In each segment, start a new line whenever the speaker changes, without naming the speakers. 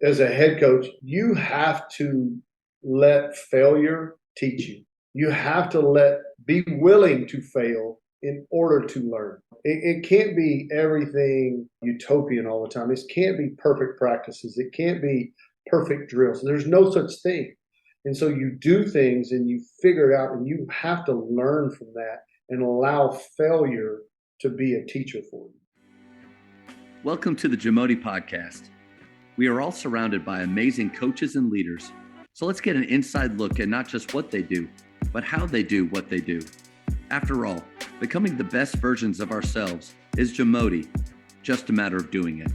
as a head coach, you have to let failure teach you. You have to be willing to fail in order to learn. It can't be everything utopian all the time. It can't be perfect practices. It can't be perfect drills. There's no such thing. And so you do things and you figure it out, and you have to learn from that and allow failure to be a teacher for you.
Welcome to the Jamodi Podcast. We are all surrounded by amazing coaches and leaders. So let's get an inside look at not just what they do, but how they do what they do. After all, becoming the best versions of ourselves is Jamodi, just a matter of doing it.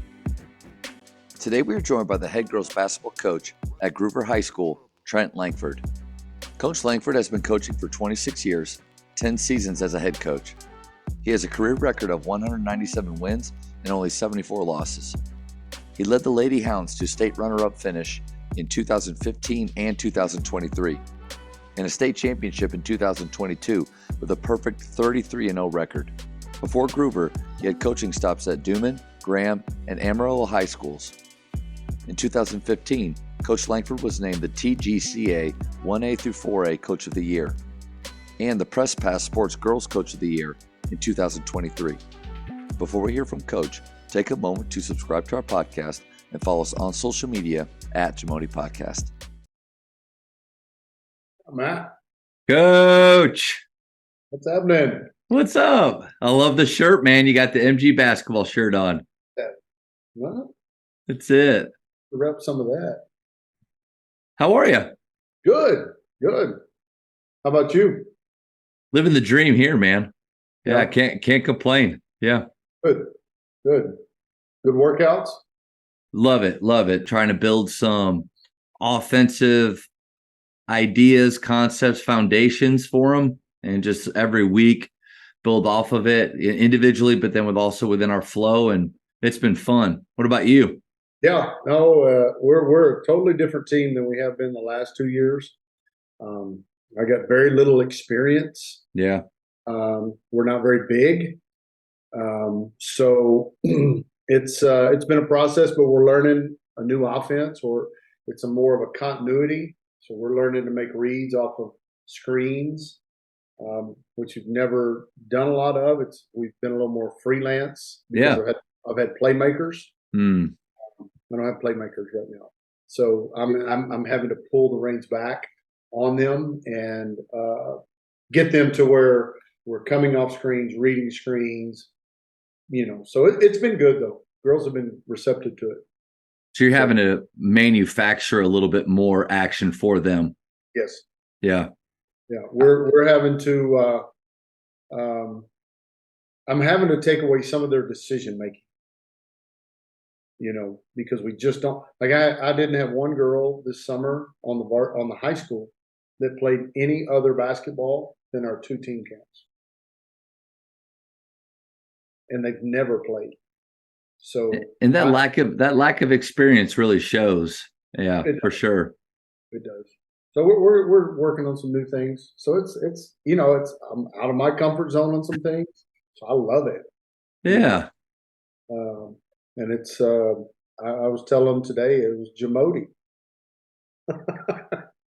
Today we are joined by the head girls basketball coach at Gruver High School, Trent Lankford. Coach Lankford has been coaching for 26 years, 10 seasons as a head coach. He has a career record of 197 wins and only 74 losses. He led the Lady Hounds to state runner-up finish in 2015 and 2023, and a state championship in 2022 with a perfect 33-0 record. Before Gruver, he had coaching stops at Duman, Graham, and Amarillo High Schools. In 2015, Coach Lankford was named the TGCA 1A through 4A Coach of the Year and the Press Pass Sports Girls Coach of the Year in 2023. Before we hear from Coach, take a moment to subscribe to our podcast and follow us on social media at Jamodi Podcast.
Matt,
Coach,
what's happening?
what's up? I love the shirt, man. You got the MG basketball shirt on.
Well,
That's it.
rep some of that.
How are you?
Good. How about you?
Living the dream here, man. Yeah, I
Yeah.
can't complain. Yeah.
Good. Good workouts?
Love it. Trying to build some offensive ideas, concepts, foundations for them, and just every week build off of it individually, but then also within our flow. And it's been fun. What about you?
Yeah. No, we're a totally different team than we have been the last 2 years. I got very little experience.
Yeah.
We're not very big. So it's been a process, but we're learning a new offense, or it's more of a continuity. So we're learning to make reads off of screens, which we've never done a lot of. We've been a little more freelance because I've had playmakers. I don't have playmakers right now, so I'm having to pull the reins back on them and get them to where we're coming off screens, reading screens. So it's been good though. Girls have been receptive to it.
So you're having to manufacture a little bit more action for them.
Yes.
Yeah.
We're having to. I'm having to take away some of their decision making. Because we just don't. Like I didn't have one girl this summer on the high school that played any other basketball than our 2 team camps, and they've never played. So
and that lack of experience really shows. Yeah, for sure.
It does. So we're working on some new things. So it's I'm out of my comfort zone on some things. So I love it.
Yeah.
And it's I was telling them today it was Jamodi.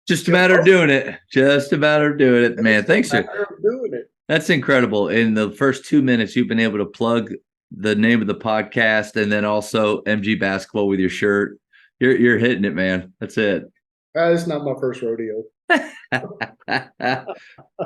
Just a matter of doing it. Just a matter of doing it, man. Thanks, sir.
Doing it.
That's incredible. In the first 2 minutes, you've been able to plug the name of the podcast and then also MG basketball with your shirt. You're hitting it, man. That's it.
It's not my first rodeo.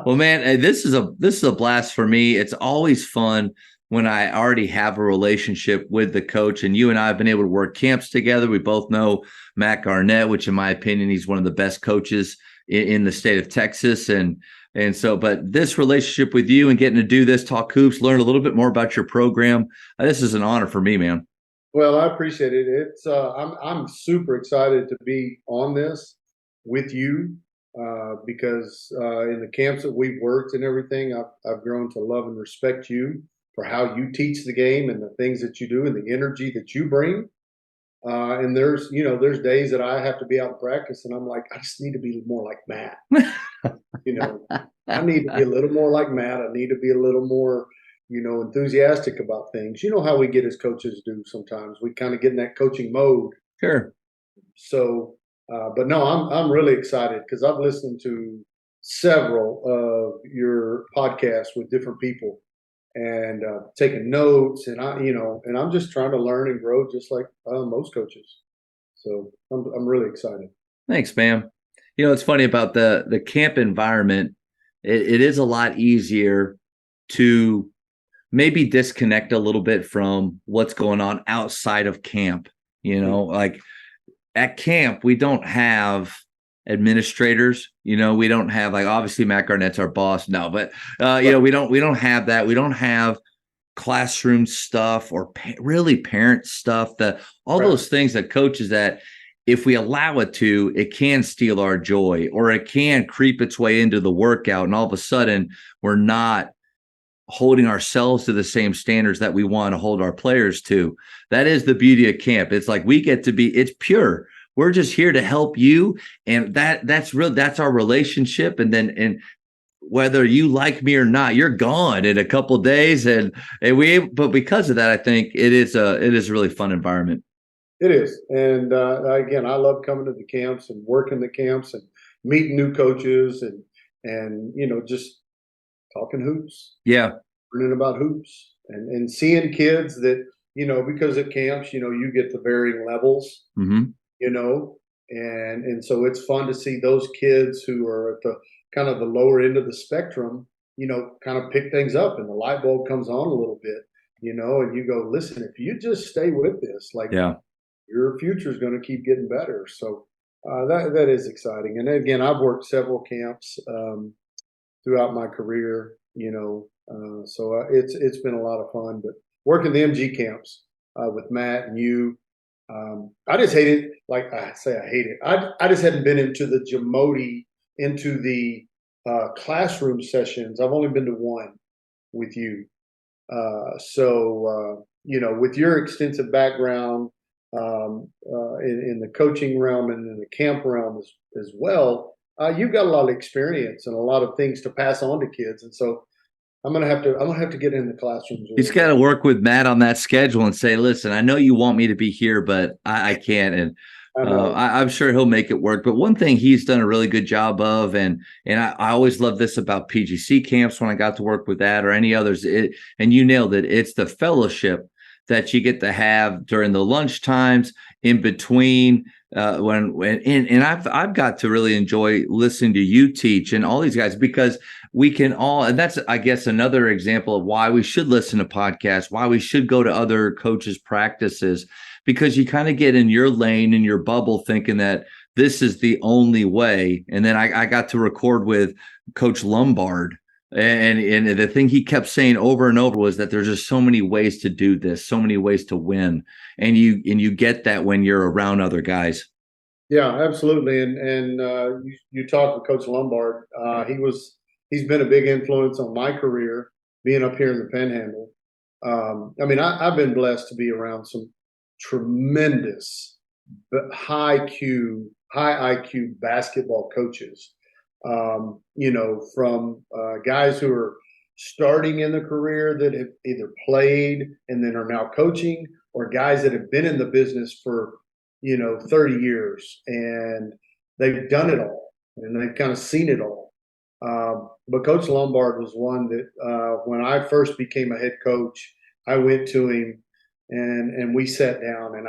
Well, man, this is a blast for me. It's always fun when I already have a relationship with the coach, and you and I have been able to work camps together. We both know Matt Garnett, which in my opinion, he's one of the best coaches in the state of Texas. And so, but this relationship with you and getting to do this, talk hoops, learn a little bit more about your program. This is an honor for me, man.
Well, I appreciate it. It's I'm super excited to be on this with you because in the camps that we've worked and everything, I've grown to love and respect you for how you teach the game and the things that you do and the energy that you bring. And there's days that I have to be out in practice and I'm like, I just need to be more like Matt. I need to be a little more like Matt. I need to be a little more, enthusiastic about things. You know how we get as coaches do sometimes. We kind of get in that coaching mode.
Sure.
But no, I'm really excited because I've listened to several of your podcasts with different people and taking notes, and I'm just trying to learn and grow just like most coaches. So I'm really excited.
Thanks, man. It's funny about the camp environment. It is a lot easier to maybe disconnect a little bit from what's going on outside of camp. Like at camp, we don't have administrators. We don't have, like, obviously Matt Garnett's our boss. No, but we don't have that. We don't have classroom stuff or really parent stuff. All
Right.
those things that coaches that, if we allow it to, it can steal our joy, or it can creep its way into the workout, and all of a sudden we're not holding ourselves to the same standards that we want to hold our players to. That is the beauty of camp. It's like we get to be, it's pure. We're just here to help you. And that's real. That's our relationship. And whether you like me or not, you're gone in a couple of days. But because of that, I think it is a really fun environment.
It is. And again, I love coming to the camps and working the camps and meeting new coaches and just talking hoops.
Yeah.
Learning about hoops and seeing kids that, because at camps, you get the varying levels,
Mm-hmm.
And so it's fun to see those kids who are at the kind of the lower end of the spectrum, kind of pick things up, and the light bulb comes on a little bit, and you go, listen, if you just stay with this, like,
Yeah.
your future is going to keep getting better. So that is exciting. And again, I've worked several camps throughout my career, so it's been a lot of fun. But working the MG camps with Matt and you, I just hate it. Like I say, I hate it. I just hadn't been into the Jamodi, into the classroom sessions. I've only been to one with you. With your extensive background in the coaching realm and in the camp realm as well, you've got a lot of experience and a lot of things to pass on to kids. And so I'm gonna have to get in the classrooms.
He's got to work with Matt on that schedule and say, listen, I know you want me to be here, but I can't. And I'm sure he'll make it work. But one thing he's done a really good job of, and I always love this about PGC camps when I got to work with that or any others, and you nailed it. It's the fellowship that you get to have during the lunch times, in between, and I've got to really enjoy listening to you teach and all these guys, because we can all, and that's, I guess, another example of why we should listen to podcasts, why we should go to other coaches' practices, because you kind of get in your lane, in your bubble, thinking that this is the only way. And then I got to record with Coach Lombard, and the thing he kept saying over and over was that there's just so many ways to do this, so many ways to win. And you get that when you're around other guys.
Yeah, absolutely. And you talked with Coach Lombard. He's been a big influence on my career, being up here in the Panhandle. I've been blessed to be around some tremendous, but high IQ basketball coaches. From guys who are starting in the career that have either played and then are now coaching, or guys that have been in the business for 30 years and they've done it all and they've kind of seen it all. But Coach Lombard was one that when I first became a head coach, I went to him and we sat down, and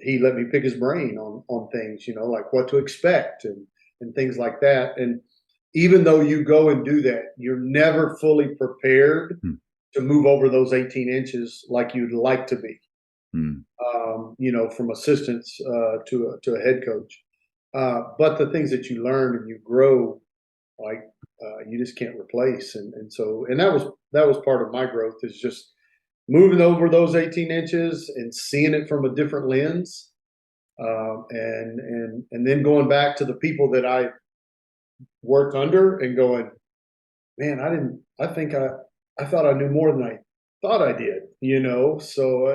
he let me pick his brain on things, like what to expect and things like that. And even though you go and do that, you're never fully prepared to move over those 18 inches like you'd like to be. From assistants to a head coach. But the things that you learn and you grow, like you just can't replace. And that was part of my growth, is just moving over those 18 inches and seeing it from a different lens. And then going back to the people that I work under and going, man, I thought I knew more than I thought I did, so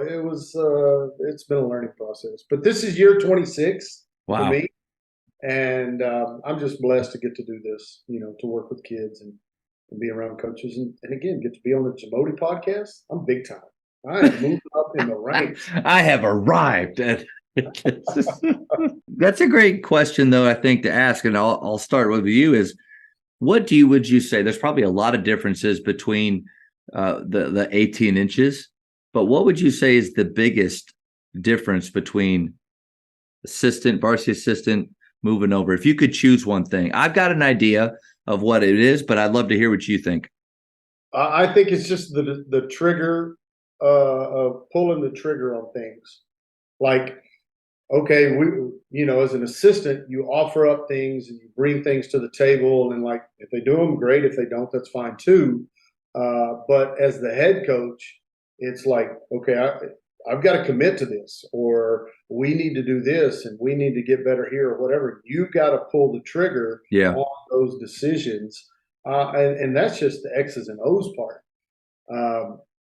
it's been a learning process. But this is year 26 for me, and I'm just blessed to get to do this, to work with kids and be around coaches, and again, get to be on the Jamodi podcast. I'm big time. I am moving up in the ranks.
I have arrived. That's a great question, though, I think, to ask. And I'll start with you is would you say there's probably a lot of differences between the 18 inches, but what would you say is the biggest difference between varsity assistant moving over? If you could choose one thing, I've got an idea of what it is, but I'd love to hear what you think.
I think it's just the trigger of pulling the trigger on things. Like, okay, as an assistant, you offer up things and you bring things to the table, and like if they do them, great. If they don't, that's fine too. But as the head coach, it's like, okay, I've got to commit to this, or we need to do this, and we need to get better here, or whatever. You've got to pull the trigger on those decisions, and that's just the X's and O's part.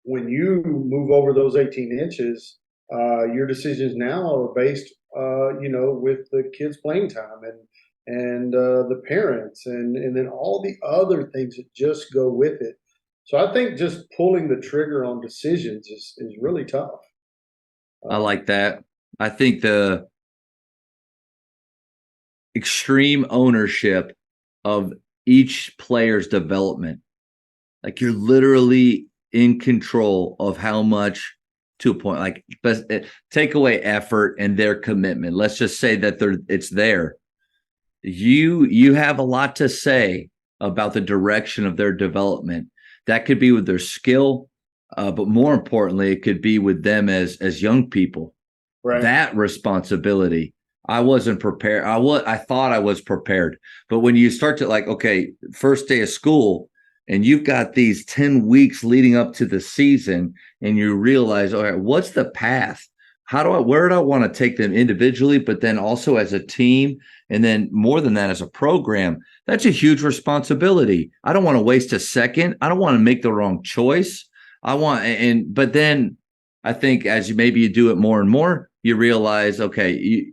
When you move over those 18 inches, your decisions now are based, with the kids' playing time and the parents, and then all the other things that just go with it. So I think just pulling the trigger on decisions is really tough.
I like that. I think the extreme ownership of each player's development, like you're literally in control of how much, to a point, like take away effort and their commitment. Let's just say that it's there. You have a lot to say about the direction of their development. That could be with their skill, but more importantly, it could be with them as young people.
Right.
That responsibility, I wasn't prepared. I thought I was prepared, but when you start to like, okay, first day of school, and you've got these 10 weeks leading up to the season, and you realize, all right, what's the path? Where do I want to take them individually, but then also as a team, and then more than that as a program? That's a huge responsibility. I don't want to waste a second. I don't want to make the wrong choice. But then I think as you do it more and more, you realize, okay,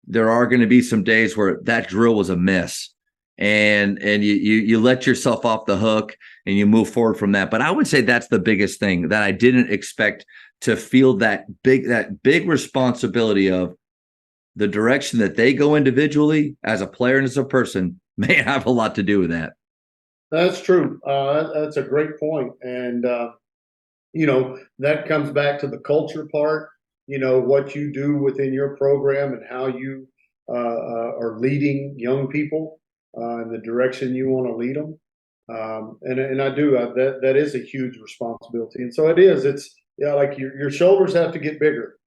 there are going to be some days where that drill was a miss, and you let yourself off the hook and you move forward from that. But I would say that's the biggest thing that I didn't expect, to feel that big responsibility of the direction that they go individually as a player and as a person may have a lot to do with that.
That's true. That's a great point. And, that comes back to the culture part, what you do within your program and how you are leading young people in the direction you want to lead them. And I do, that is a huge responsibility. And so it's like your shoulders have to get bigger,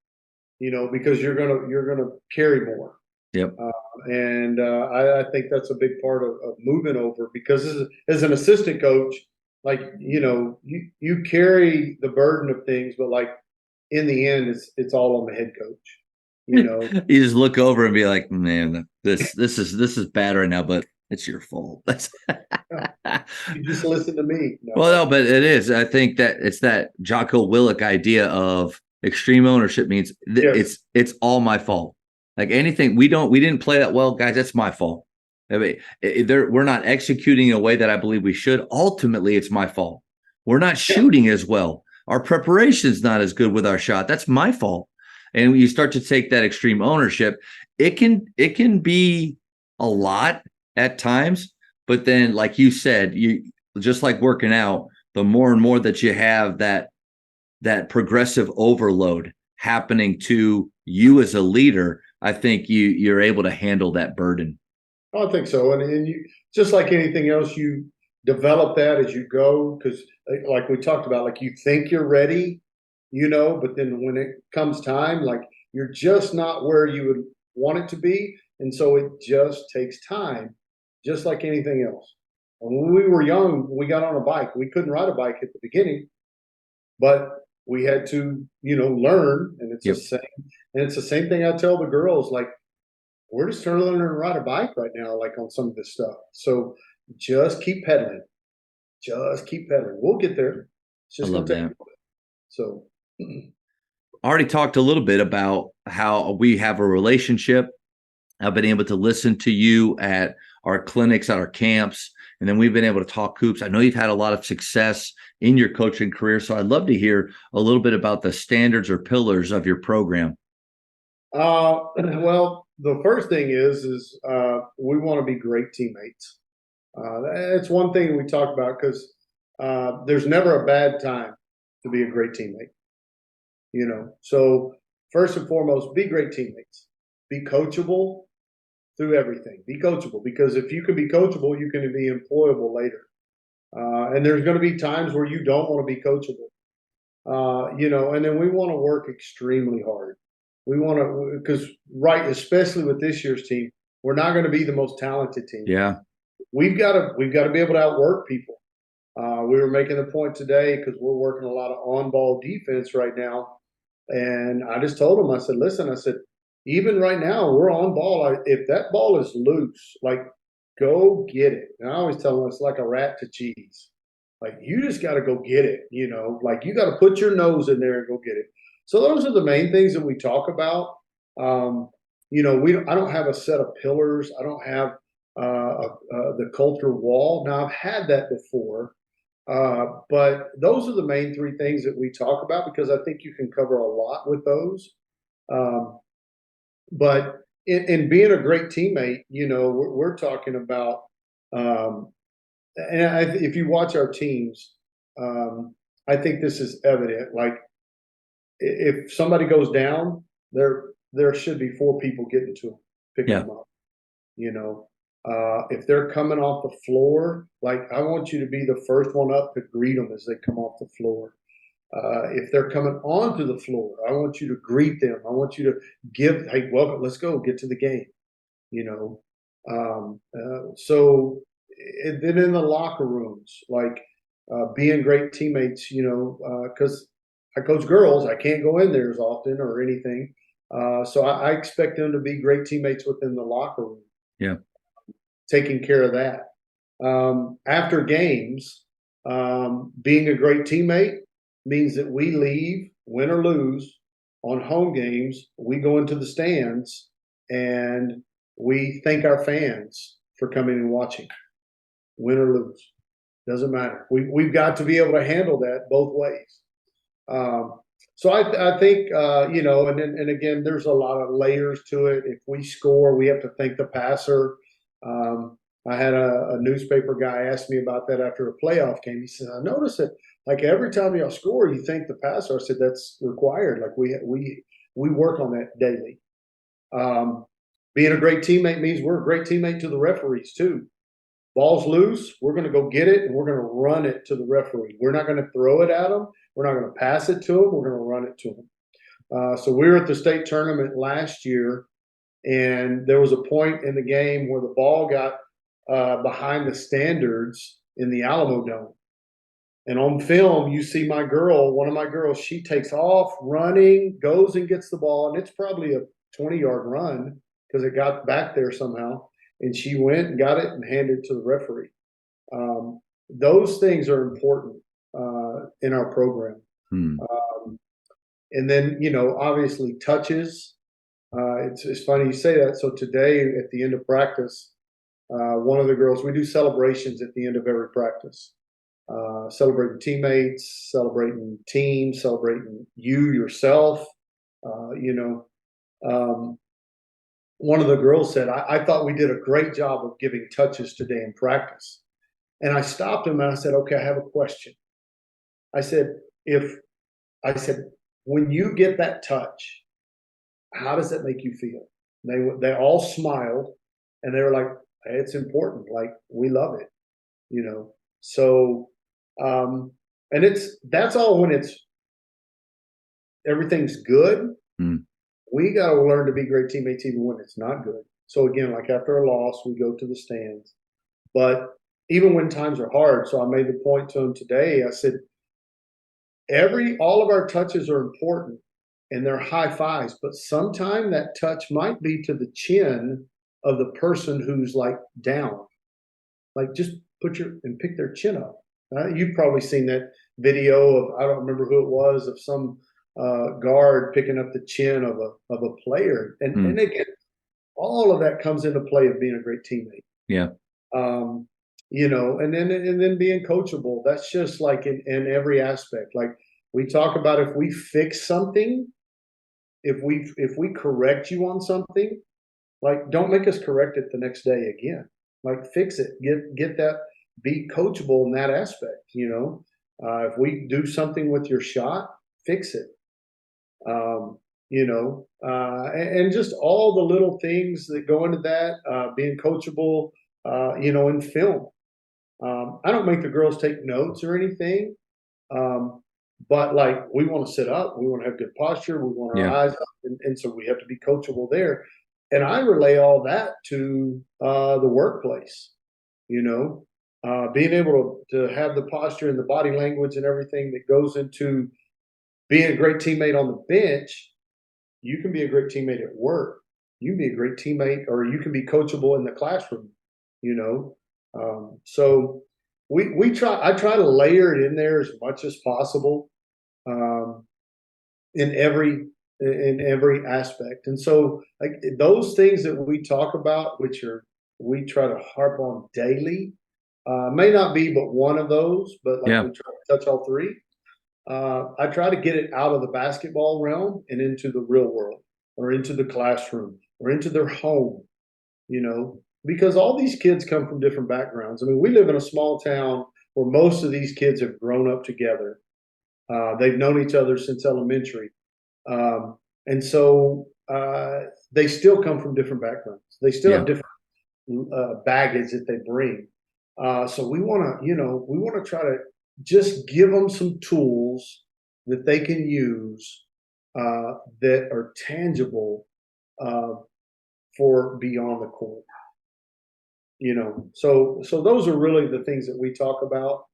because you're gonna carry more.
Yep.
I think that's a big part of moving over, because as an assistant coach, like, you carry the burden of things, but like in the end, it's all on the head coach.
You just look over and be like, man, this is bad right now, but it's your fault.
You just listen to me. No.
Well, no, but it is. I think that it's that Jocko Willink idea of extreme ownership means it's all my fault. Like anything we didn't play that well, guys. That's my fault. I mean, we're not executing in a way that I believe we should. Ultimately, it's my fault. We're not shooting as well. Our preparation's not as good with our shot. That's my fault. And when you start to take that extreme ownership, it can be a lot at times. But then, like you said, you just like working out, the more and more that you have that progressive overload happening to you as a leader, I think you're able to handle that burden.
I think so. And you, just like anything else, you develop that as you go, because like we talked about, like you think you're ready, but then when it comes time, like you're just not where you would want it to be. And so it just takes time, just like anything else. And when we were young, we got on a bike. We couldn't ride a bike at the beginning, but we had to, learn. And it's the same. And it's the same thing I tell the girls, like, we're just learning to ride a bike right now, like on some of this stuff. So just keep pedaling. Just keep pedaling. We'll get there. It's just
I love that.
So
I already talked a little bit about how we have a relationship. I've been able to listen to you at our clinics, at our camps, and then we've been able to talk hoops. I know you've had a lot of success in your coaching career, so I'd love to hear a little bit about the standards or pillars of your program.
Well, the first thing is we want to be great teammates. That's one thing we talk about because there's never a bad time to be a great teammate. So first and foremost, be great teammates. Be coachable through everything. Be coachable because if you can be coachable, you can be employable later. And there's going to be times where you don't want to be coachable. And then we want to work extremely hard. We want to, because especially with this year's team, we're not going to be the most talented team.
Yeah.
We've got to be able to outwork people. We were making the point today because we're working a lot of on-ball defense right now, and I just told them, I said, listen, I said, even right now we're on ball. If that ball is loose, like go get it. And I always tell them it's like a rat to cheese. Like you just got to go get it. Like you got to put your nose in there and go get it. So those are the main things that we talk about. I don't have a set of pillars. I don't have the culture wall. Now I've had that before, but those are the main three things that we talk about because I think you can cover a lot with those. But in being a great teammate, we're talking about, if you watch our teams, I think this is evident. Like if somebody goes down, there should be four people getting to them, picking them up. If they're coming off the floor, like I want you to be the first one up to greet them as they come off the floor. If they're coming onto the floor, I want you to greet them. I want you to hey, welcome, let's go, get to the game. So and then in the locker rooms, like being great teammates, because I coach girls, I can't go in there as often or anything. So I expect them to be great teammates within the locker room.
Yeah.
Taking care of that. After games, being a great teammate means that we leave, win or lose, on home games, we go into the stands and we thank our fans for coming and watching, win or lose. Doesn't matter. We've got to be able to handle that both ways. So I think, and again, there's a lot of layers to it. If we score, we have to thank the passer. I had a newspaper guy ask me about that after a playoff game. He said, I noticed that like every time y'all score, you thank the passer. I said, that's required. Like we work on that daily. Being a great teammate means we're a great teammate to the referees too. Ball's loose, we're going to go get it and we're going to run it to the referee. We're not going to throw it at them. We're not going to pass it to them. We're going to run it to them. So we were at the state tournament last year, and there was a point in the game where the ball got behind the standards in the Alamo Dome. And on film, you see one of my girls, she takes off running, goes and gets the ball, and it's probably a 20-yard run because it got back there somehow. And she went and got it and handed it to the referee. Those things are important in our program. And then, obviously touches. It's funny you say that. So today at the end of practice, one of the girls, we do celebrations at the end of every practice. Celebrating teammates, celebrating teams, celebrating you yourself. One of the girls said, I thought we did a great job of giving touches today in practice. And I stopped him and I said, okay, I have a question. I said, when you get that touch, how does that make you feel? They all smiled and they were like, hey, it's important. Like, we love it, So, and that's all when everything's good. We got to learn to be great teammates even when it's not good. So again, like after a loss, we go to the stands. But even when times are hard, so I made the point to him today, I said, all of our touches are important and they're high fives, but sometimes that touch might be to the chin of the person who's like down. Like just pick their chin up. You've probably seen that video of, I don't remember who it was, of some guard picking up the chin of a player. And again, all of that comes into play of being a great teammate.
Yeah.
And then being coachable. That's just like in every aspect. Like we talk about, if we fix something, if we correct you on something, like don't make us correct it the next day again. Like fix it, get that, be coachable in that aspect. If we do something with your shot, fix it. And just all the little things that go into that, being coachable, in film. I don't make the girls take notes or anything. But like we want to sit up, we want to have good posture, we want our
Yeah.
eyes up, and so we have to be coachable there. And I relay all that to the workplace, being able to have the posture and the body language and everything that goes into being a great teammate on the bench. You can be a great teammate at work. You can be a great teammate, or you can be coachable in the classroom. So we try. I try to layer it in there as much as possible, um, in every aspect. And so, like those things that we talk about, which are we try to harp on daily, may not be but one of those, but like
Yeah.
we try to touch all three. I try to get it out of the basketball realm and into the real world, or into the classroom, or into their home, because all these kids come from different backgrounds. I mean, we live in a small town where most of these kids have grown up together. They've known each other since elementary. And so they still come from different backgrounds. They still have different baggage that they bring. So we want to try to just give them some tools that they can use that are tangible for beyond the court. So those are really the things that we talk about.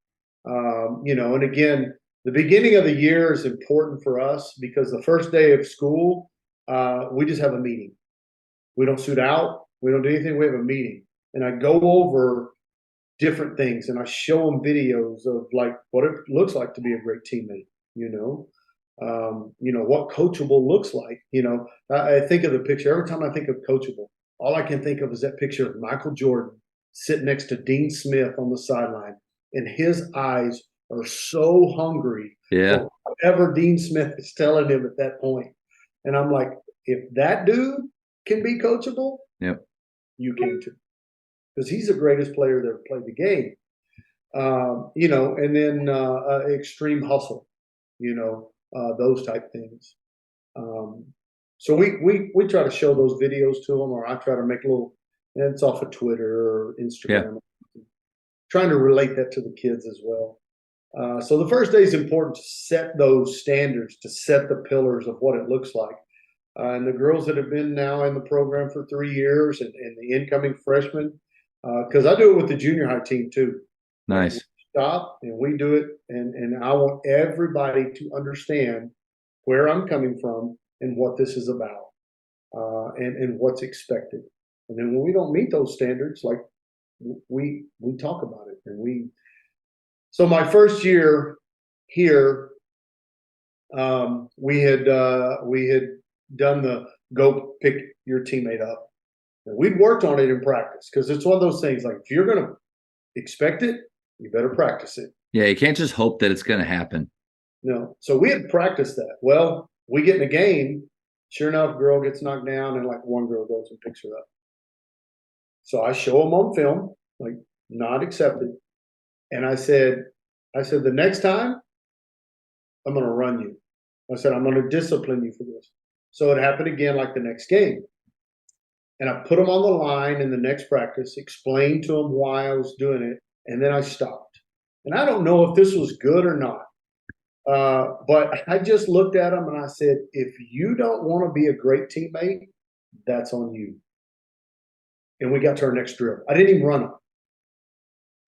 And again, the beginning of the year is important for us because the first day of school, we just have a meeting. We don't suit out. We don't do anything. We have a meeting, and I go over different things, and I show them videos of like what it looks like to be a great teammate. What coachable looks like. I think of the picture every time I think of coachable. All I can think of is that picture of Michael Jordan sitting next to Dean Smith on the sideline, and his eyes are so hungry for whatever Dean Smith is telling him at that point. And I'm like, if that dude can be coachable, you can too, because he's the greatest player that ever played the game. And then extreme hustle, those type things. So we try to show those videos to them, or I try to make a little, and it's off of Twitter or Instagram, trying to relate that to the kids as well. So the first day is important to set those standards, to set the pillars of what it looks like. And the girls that have been now in the program for 3 years, and the incoming freshmen, because I do it with the junior high team too.
Nice.
We stop and we do it, and I want everybody to understand where I'm coming from and what this is about, and what's expected. And then when we don't meet those standards, like we talk about it, and so my first year here, we had done the go pick your teammate up. And we'd worked on it in practice, because it's one of those things, like if you're going to expect it, you better practice it.
Yeah, you can't just hope that it's going to happen.
No. So we had practiced that. Well, we get in a game, sure enough, girl gets knocked down, and like one girl goes and picks her up. So I show them on film, like not accepted. And I said, the next time I'm going to run you. I said, I'm going to discipline you for this. So it happened again, like the next game. And I put them on the line in the next practice, explained to them why I was doing it, and then I stopped. And I don't know if this was good or not, but I just looked at them and I said, if you don't want to be a great teammate, that's on you. And we got to our next drill. I didn't even run them,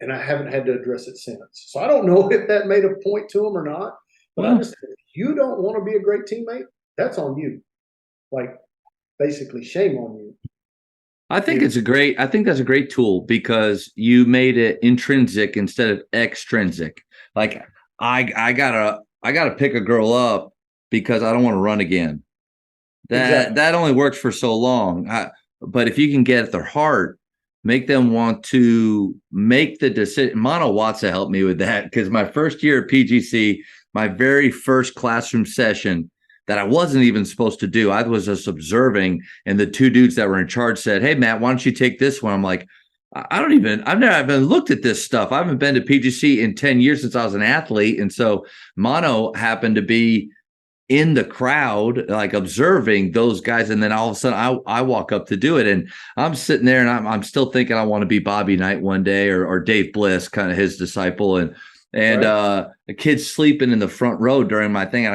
and I haven't had to address it since. So I don't know if that made a point to them or not, but I just said, if you don't want to be a great teammate, that's on you. Like, basically, shame on you.
I think that's a great tool, because you made it intrinsic instead of extrinsic. Like I gotta pick a girl up because I don't want to run again. That only works for so long. But if you can get at their heart, make them want to make the decision. Mono Watsa helped me with that, because my first year at PGC, my very first classroom session, that I wasn't even supposed to do. I was just observing, and the two dudes that were in charge said, "Hey, Matt, why don't you take this one?" I'm like, I've never even looked at this stuff. I haven't been to PGC in 10 years since I was an athlete. And so Mono happened to be in the crowd, like observing those guys. And then all of a sudden I walk up to do it. And I'm sitting there and I'm still thinking I want to be Bobby Knight one day, or Dave Bliss, kind of his disciple. And
Right.
a kid's sleeping in the front row during my thing. And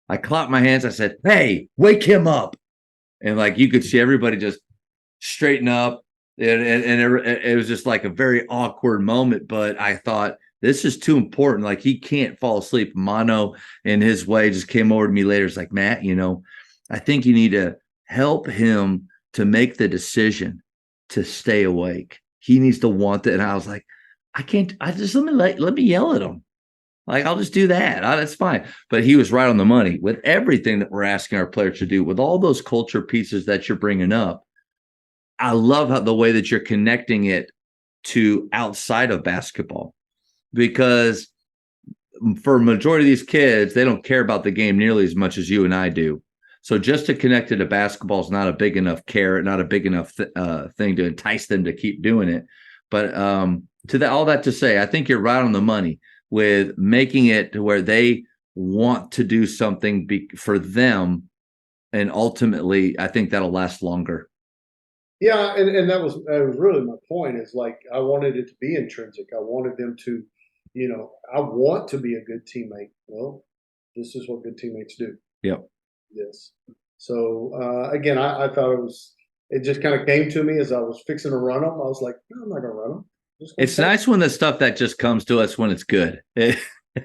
I clapped my hands. I said, "Hey, wake him up." And like, you could see everybody just straighten up. It was just like a very awkward moment. But I thought, this is too important. Like, he can't fall asleep. Mono, in his way, just came over to me later. It's like, "Matt, I think you need to help him to make the decision to stay awake. He needs to want it." And I was like, I can't. I just let me yell at him. Like, I'll just do that. That's fine. But he was right on the money with everything that we're asking our players to do, with all those culture pieces that you're bringing up. I love the way that you're connecting it to outside of basketball, because for a majority of these kids, they don't care about the game nearly as much as you and I do. So just to connect it to basketball is not a big enough carrot, not a big enough thing to entice them to keep doing it. But all that to say, I think you're right on the money with making it to where they want to do something for them. And ultimately, I think that'll last longer.
Yeah, and that was really my point. Is like I wanted it to be intrinsic. I wanted them to, I want to be a good teammate. Well, this is what good teammates do.
Yep.
Yes. So again, I thought it just kind of came to me as I was fixing to run them. I was like, no, I'm not gonna run them.
It's nice when the stuff that just comes to us when it's good.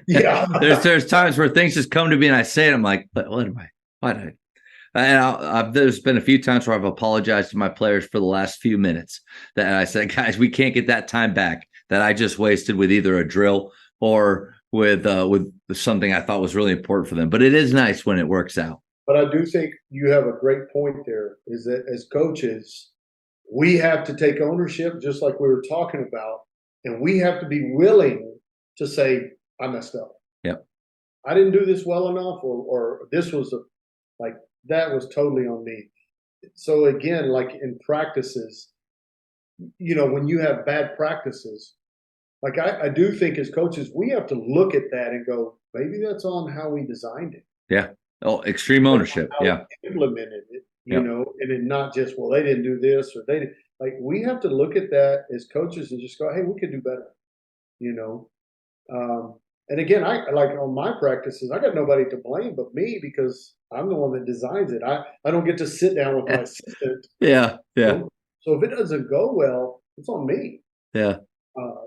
Yeah.
There's times where things just come to me and I say it. I'm like, but what am I? Why did I? And there's been a few times where I've apologized to my players for the last few minutes that I said, "Guys, we can't get that time back that I just wasted with either a drill or with something I thought was really important for them." But it is nice when it works out.
But I do think you have a great point there, is that as coaches, we have to take ownership, just like we were talking about, and we have to be willing to say, I messed up.
Yep.
I didn't do this well enough, or this was like, that was totally on me. So again, like in practices, when you have bad practices, like I do think as coaches, we have to look at that and go, maybe that's on how we designed it.
Yeah. Oh, extreme ownership.
How
Yeah.
we implemented it,
Yep.
and then not just, well, they didn't do this or they did. Like, we have to look at that as coaches and just go, hey, we could do better, you know. And again, I like on my practices, I got nobody to blame but me, because I'm the one that designs it. I don't get to sit down with my assistant.
Yeah. Yeah.
So if it doesn't go well, it's on me.
Yeah.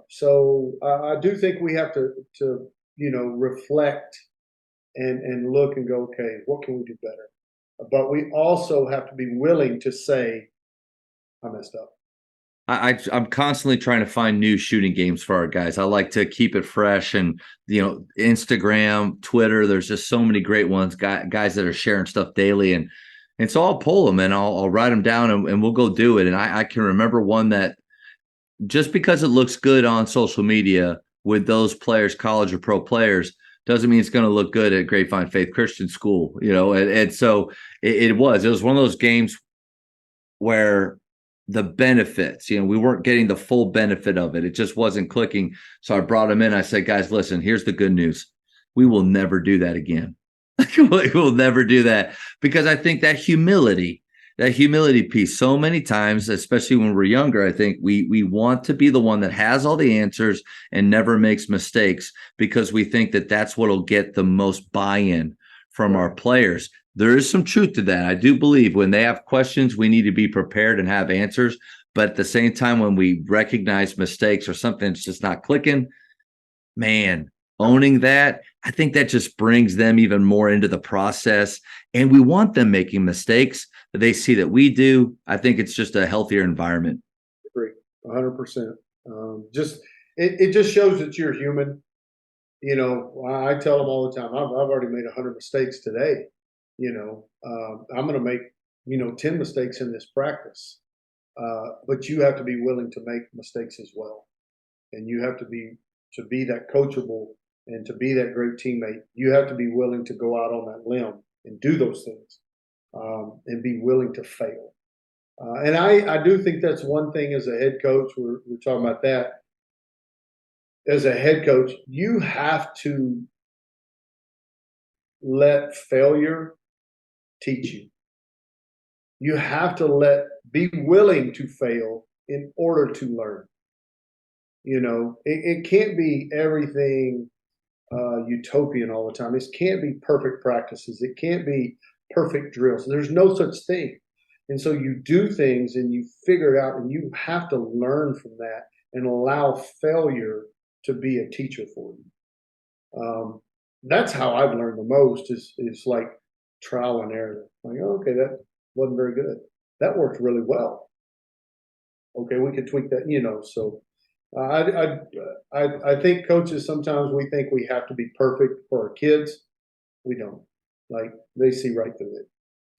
So I do think we have to reflect and look and go, okay, what can we do better? But we also have to be willing to say, I messed up.
I'm constantly trying to find new shooting games for our guys. I like to keep it fresh, and Instagram, Twitter. There's just so many great ones, guys that are sharing stuff daily, and so I'll pull them and I'll write them down, and we'll go do it. And I can remember one that, just because it looks good on social media with those players, college or pro players, doesn't mean it's going to look good at Grapevine Faith Christian School. And so it was one of those games where the benefits, we weren't getting the full benefit of it. It just wasn't clicking. So I brought him in. I said, "Guys, listen, here's the good news. We will never do that again." We will never do that, because I think that humility piece, so many times, especially when we're younger, I think we want to be the one that has all the answers and never makes mistakes, because we think that that's what'll get the most buy-in from our players. There is some truth to that. I do believe when they have questions, we need to be prepared and have answers. But at the same time, when we recognize mistakes or something that's just not clicking, man, owning that, I think that just brings them even more into the process. And we want them making mistakes that they see that we do. I think it's just a healthier environment.
Agree, 100%. It just shows that you're human. I tell them all the time, I've already made 100 mistakes today. I'm going to make 10 mistakes in this practice. But you have to be willing to make mistakes as well, and you have to be that coachable, and to be that great teammate. You have to be willing to go out on that limb and do those things, and be willing to fail. And I do think that's one thing as a head coach. We're talking about that. As a head coach, you have to let failure teach you. You have to be willing to fail in order to learn. It can't be everything utopian all the time. It can't be perfect practices. It can't be perfect drills. There's no such thing. And so you do things and you figure it out, and you have to learn from that and allow failure to be a teacher for you. That's how I've learned the most is like trial and error. Like, oh, okay, that wasn't very good. That worked really well. Okay, we could tweak that, so I think coaches, sometimes we think we have to be perfect for our kids. We don't. Like, they see right through it.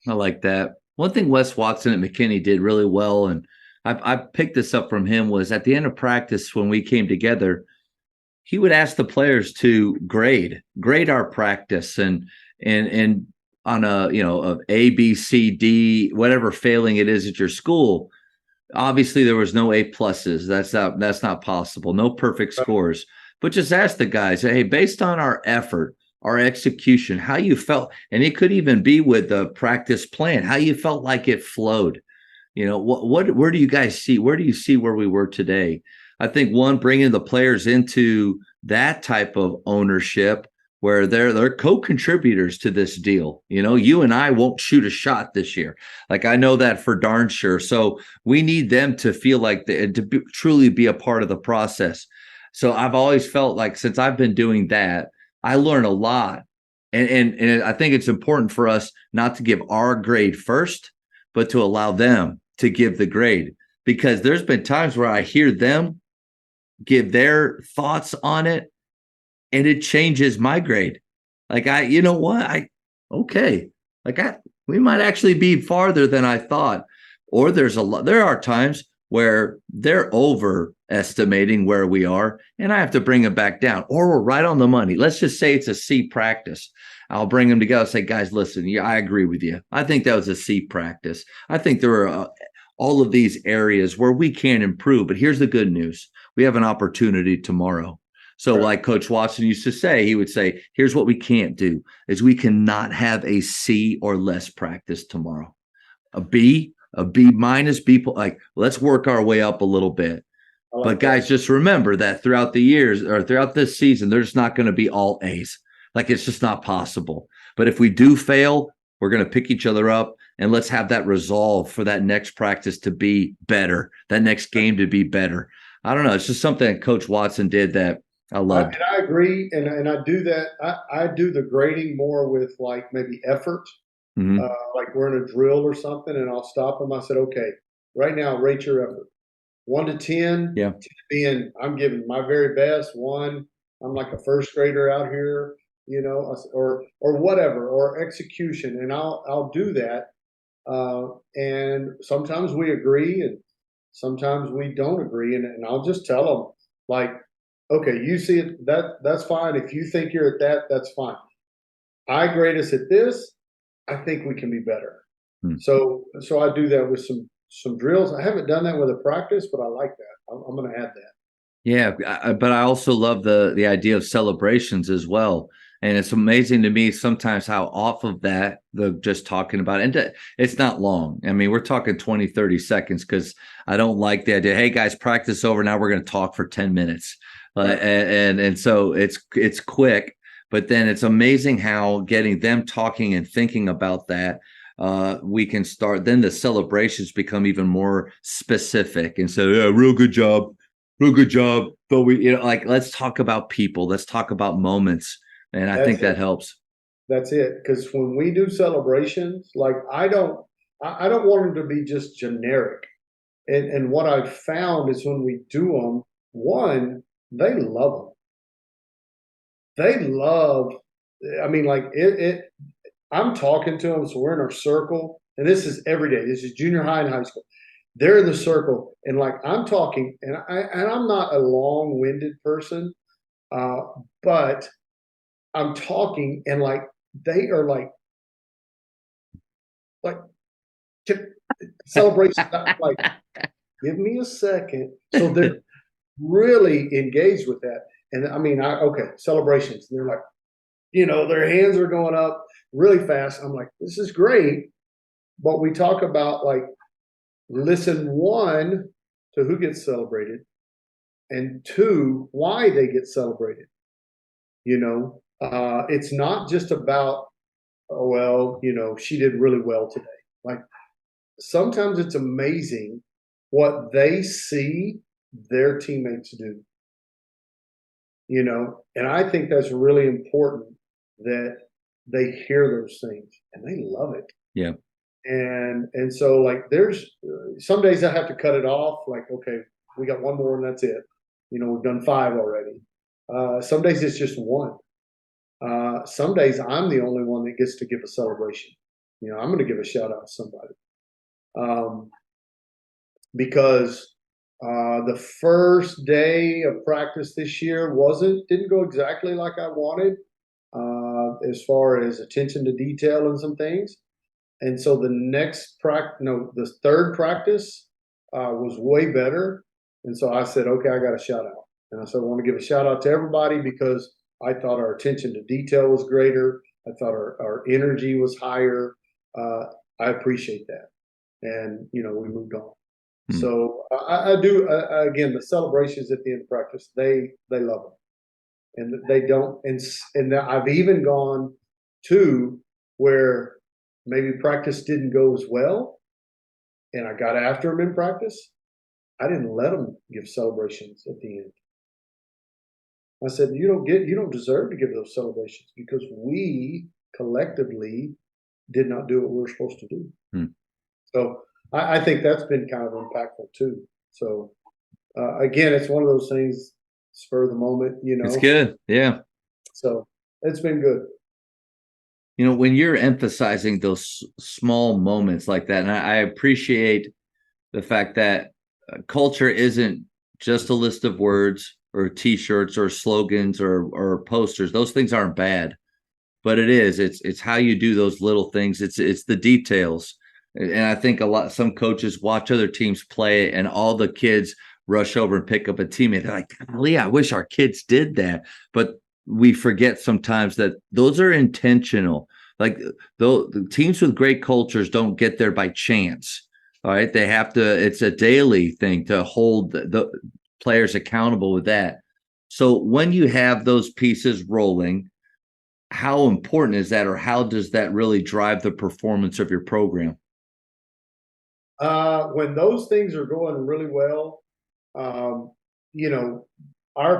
I like that. One thing Wes Watson at McKinney did really well, and I picked this up from him, was at the end of practice when we came together, he would ask the players to grade our practice and on a A, B, C, D, whatever failing it is at your school. Obviously, there was no A pluses. That's not possible. No perfect scores. But just ask the guys, hey, based on our effort, our execution, how you felt, and it could even be with the practice plan, how you felt like it flowed. Where do you guys see? Where do you see where we were today? I think bringing the players into that type of ownership where they're co-contributors to this deal. You and I won't shoot a shot this year. Like, I know that for darn sure. So we need them to feel like truly be a part of the process. So I've always felt like, since I've been doing that, I learn a lot. And I think it's important for us not to give our grade first, but to allow them to give the grade. Because there's been times where I hear them give their thoughts on it, and it changes my grade. Like, we might actually be farther than I thought. Or there are times where they're overestimating where we are, and I have to bring them back down, or we're right on the money. Let's just say it's a C practice. I'll bring them together and say, guys, listen, I agree with you. I think that was a C practice. I think there are all of these areas where we can improve, but here's the good news. We have an opportunity tomorrow. So like Coach Watson used to say, he would say, here's what we can't do is we cannot have a C or less practice tomorrow. A B minus, like, let's work our way up a little bit. But guys, just remember that throughout the years or throughout this season, there's not going to be all A's. Like, it's just not possible. But if we do fail, we're going to pick each other up, and let's have that resolve for that next practice to be better, that next game to be better. I don't know. It's just something that Coach Watson did that I love.
And I agree, and I do that. I do the grading more with, like, maybe effort.
Mm-hmm.
Like, we're in a drill or something, and I'll stop them. I said, okay, right now, rate your effort. 1 to 10.
Yeah.
10 being I'm giving my very best. 1, I'm like a first grader out here, or whatever, or execution, and I'll do that. And sometimes we agree, and sometimes we don't agree, and I'll just tell them, like, okay, you see it, that's fine. If you think you're at that, that's fine. I grade us at this. I think we can be better. So I do that with some drills. I haven't done that with a practice, but I like that. I'm going to add that.
Yeah, but I also love the idea of celebrations as well. And it's amazing to me sometimes how off of that, just talking about it, and it's not long. I mean, we're talking 20, 30 seconds because I don't like the idea, hey, guys, practice over. Now we're going to talk for 10 minutes. And so it's quick. But then it's amazing how getting them talking and thinking about that, we can start. Then the celebrations become even more specific. And so, yeah, real good job. But let's talk about people. Let's talk about moments. And I think that helps.
That's it. Because when we do celebrations, like, I don't want them to be just generic. And what I've found is when we do them, one, they love them. They love, I mean, like, I'm talking to them, so we're in our circle, and this is every day. This is junior high and high school. They're in the circle, and, like, I'm talking, and I'm not a long-winded person, but I'm talking, and, like, they are, like, like celebration. Like, give me a second. So they're really engaged with that. And I mean, okay, celebrations. And they're like, their hands are going up really fast. I'm like, this is great. But we talk about like, listen, one, to who gets celebrated, and two, why they get celebrated. It's not just about, oh, well, she did really well today. Like, sometimes it's amazing what they see their teammates do, and I think that's really important that they hear those things and they love it.
Yeah.
And so like there's some days I have to cut it off. Like, okay, we got one more and that's it. We've done 5 already. Some days it's just one. Some days I'm the only one that gets to give a celebration. I'm going to give a shout out to somebody. Because the first day of practice this year didn't go exactly like I wanted, as far as attention to detail and some things. And so the third practice was way better. And so I said, okay, I got a shout out. And I said, I want to give a shout out to everybody because I thought our attention to detail was greater. I thought our energy was higher. I appreciate that. And, we moved on. So I do, again, the celebrations at the end of practice, they love them. And they don't, and I've even gone to where maybe practice didn't go as well, and I got after them in practice. I didn't let them give celebrations at the end. I said, you don't deserve to give those celebrations because we collectively did not do what we were supposed to do. So I think that's been kind of impactful too. So again, it's one of those things, spur of the moment,
It's good. Yeah.
So it's been good.
When you're emphasizing those small moments like that, and I appreciate the fact that culture isn't just a list of words or T-shirts or slogans or posters. Those things aren't bad, but it's how you do those little things. It's the details. And I think some coaches watch other teams play and all the kids rush over and pick up a teammate. They're like, golly, I wish our kids did that. But we forget sometimes that those are intentional. Like the teams with great cultures don't get there by chance. All right. They have to, it's a daily thing to hold the players accountable with that. So when you have those pieces rolling, how important is that, or how does that really drive the performance of your program?
When those things are going really well, our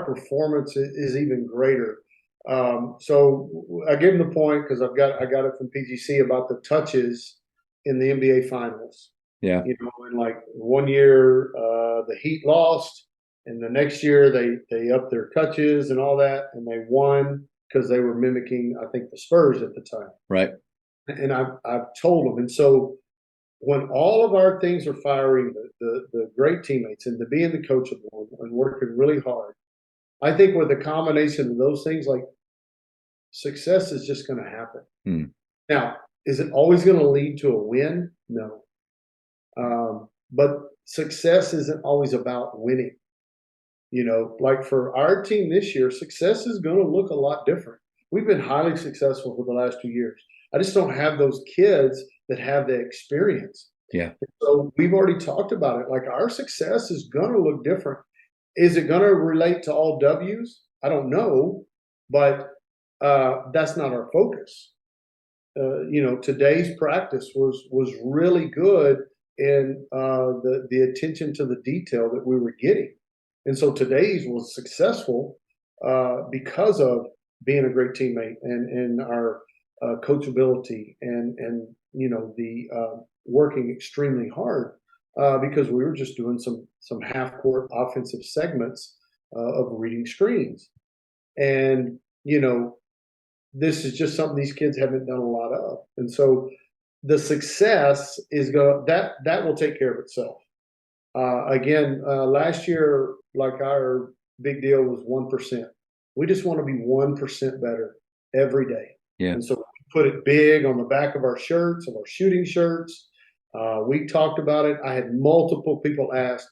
performance is even greater. So I gave them the point because I got it from PGC about the touches in the NBA Finals.
Yeah.
And like one year the Heat lost, and the next year they upped their touches and all that, and they won because they were mimicking, I think, the Spurs at the time.
Right.
And I've told them, and so when all of our things are firing, the great teammates and to being the coachable and working really hard, I think with a combination of those things, like success is just going to happen. Now, is it always going to lead to a win? No. But success isn't always about winning. Like for our team this year, success is going to look a lot different. We've been highly successful for the last 2 years. I just don't have those kids that have the experience.
Yeah.
So we've already talked about it. Like our success is going to look different. Is it going to relate to all W's? I don't know, but that's not our focus. Today's practice was really good in the attention to the detail that we were getting. And so today's was successful because of being a great teammate and our coachability and the working extremely hard because we were just doing some half court offensive segments of reading screens. And this is just something these kids haven't done a lot of. And so the success is that will take care of itself. Again, last year, like our big deal was 1%. We just want to be 1% better every day.
Yeah.
And so put it big on the back of our shirts, of our shooting shirts. We talked about it. I had multiple people ask,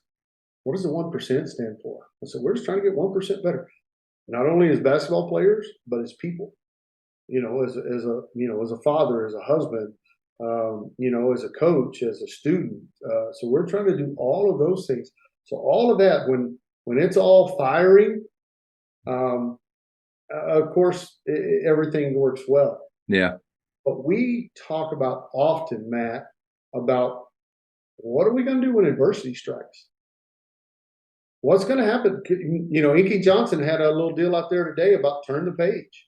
what does the 1% stand for? I said, we're just trying to get 1% better. Not only as basketball players, but as people, as a father, as a husband, as a coach, as a student. So we're trying to do all of those things. So all of that, when it's all firing, of course, everything works well.
Yeah.
But we talk about often, Matt, about what are we going to do when adversity strikes? What's going to happen? Inky Johnson had a little deal out there today about turn the page.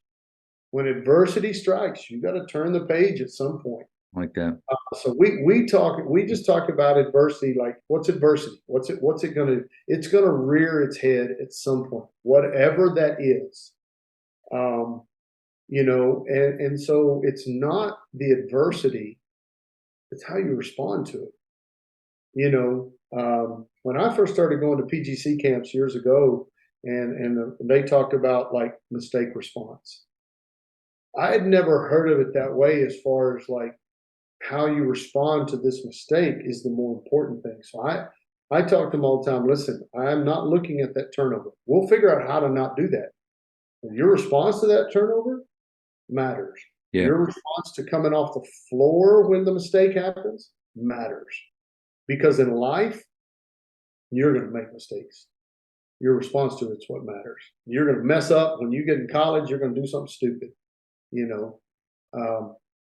When adversity strikes, you got to turn the page at some point.
Like that.
So we just talk about adversity. Like, what's adversity? What's it going to? It's going to rear its head at some point, whatever that is. And so it's not the adversity, it's how you respond to it. When I first started going to PGC camps years ago, and they talked about like mistake response, I had never heard of it that way. As far as like how you respond to this mistake is the more important thing. So I talk to them all the time. Listen, I'm not looking at that turnover. We'll figure out how to not do that. And your response to that turnover matters.
Yeah.
Your response to coming off the floor when the mistake happens matters. Because in life, you're going to make mistakes. Your response to it's what matters. You're going to mess up when you get in college. You're going to do something stupid,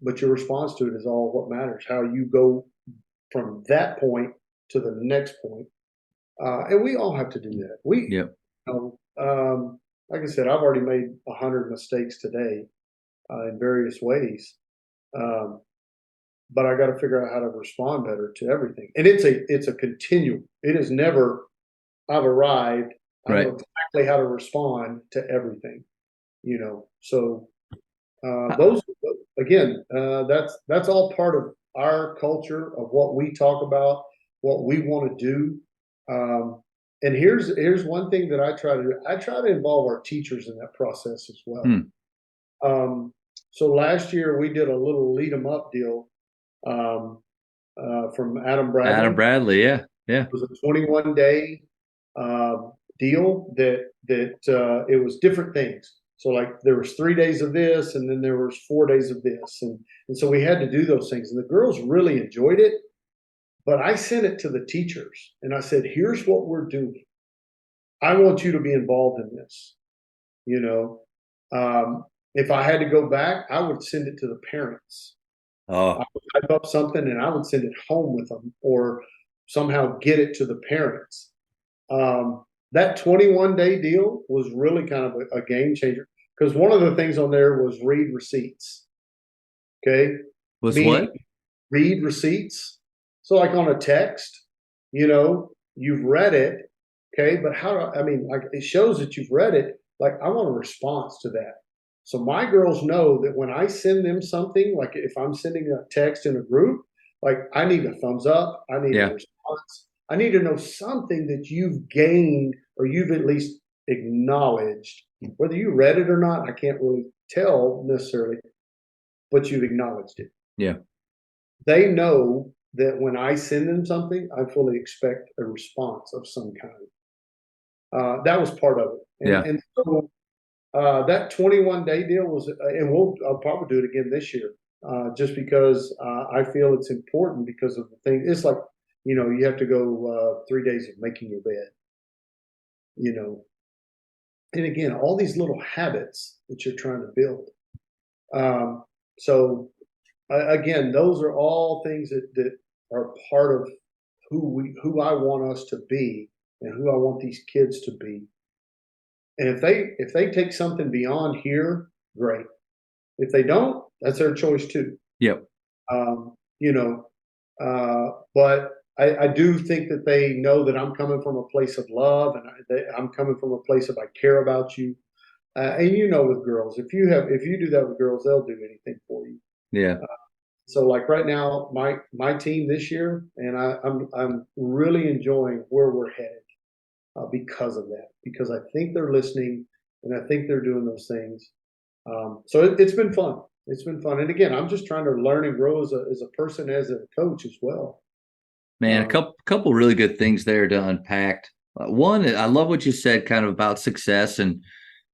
but your response to it is all what matters. How you go from that point to the next point, and we all have to do that. Like I said, I've already made 100 mistakes today in various ways. But I got to figure out how to respond better to everything. And it's a continuum. It is never, I've arrived. I know exactly how to respond to everything, So those, again, that's all part of our culture of what we talk about, what we want to do. And here's one thing that I try to do. I try to involve our teachers in that process as well. So last year we did a little lead 'em up deal from Adam Bradley.
Adam Bradley, yeah.
It was a 21-day deal that it was different things. So like there was 3 days of this, and then there was 4 days of this, and so we had to do those things. And the girls really enjoyed it. But I sent it to the teachers, and I said, "Here's what we're doing. I want you to be involved in this." If I had to go back, I would send it to the parents. I would type up something and I would send it home with them, or somehow get it to the parents. That 21-day deal was really kind of a game changer, because one of the things on there was read receipts. Okay.
What?
Read receipts. So like on a text, you've read it. Okay. But like it shows that you've read it. Like I want a response to that. So my girls know that when I send them something, like if I'm sending a text in a group, like I need a thumbs up, I need a response. I need to know something that you've gained or you've at least acknowledged. Whether you read it or not, I can't really tell necessarily, but you've acknowledged it.
Yeah.
They know that when I send them something, I fully expect a response of some kind. That was part of it. And so that 21-day deal was, and I'll probably do it again this year, just because I feel it's important because of the thing. It's like, you have to go 3 days of making your bed, and again, all these little habits that you're trying to build. So again, those are all things that are part of who I want us to be and who I want these kids to be. And if they take something beyond here, great. If they don't, that's their choice too.
Yep.
But I do think that they know that I'm coming from a place of love, and I'm coming from a place of I care about you. And with girls, if you do that with girls, they'll do anything for you.
Yeah.
So like right now, my team this year, and I'm really enjoying where we're headed. Because of that, because I think they're listening and I think they're doing those things. So it's been fun. It's been fun. And again, I'm just trying to learn and grow as a person, as a coach as well.
Man, a couple really good things there to unpack. One, I love what you said kind of about success and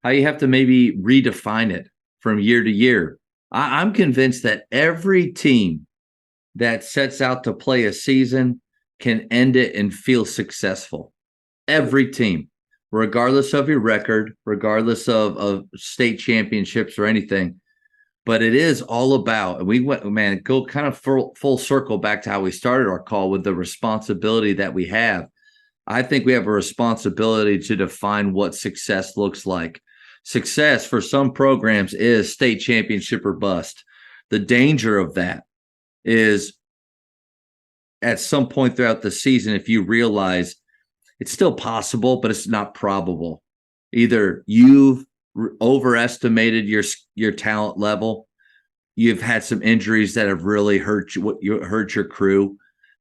how you have to maybe redefine it from year to year. I'm convinced that every team that sets out to play a season can end it and feel successful. Every team, regardless of your record, regardless of state championships or anything. But it is all about, and we went, man, go kind of full circle back to how we started our call with the responsibility that we have. I think we have a responsibility to define what success looks like. Success for some programs is state championship or bust. The danger of that is at some point throughout the season, if you realize it's still possible, but it's not probable. Either you've overestimated your talent level, you've had some injuries that have really hurt your crew.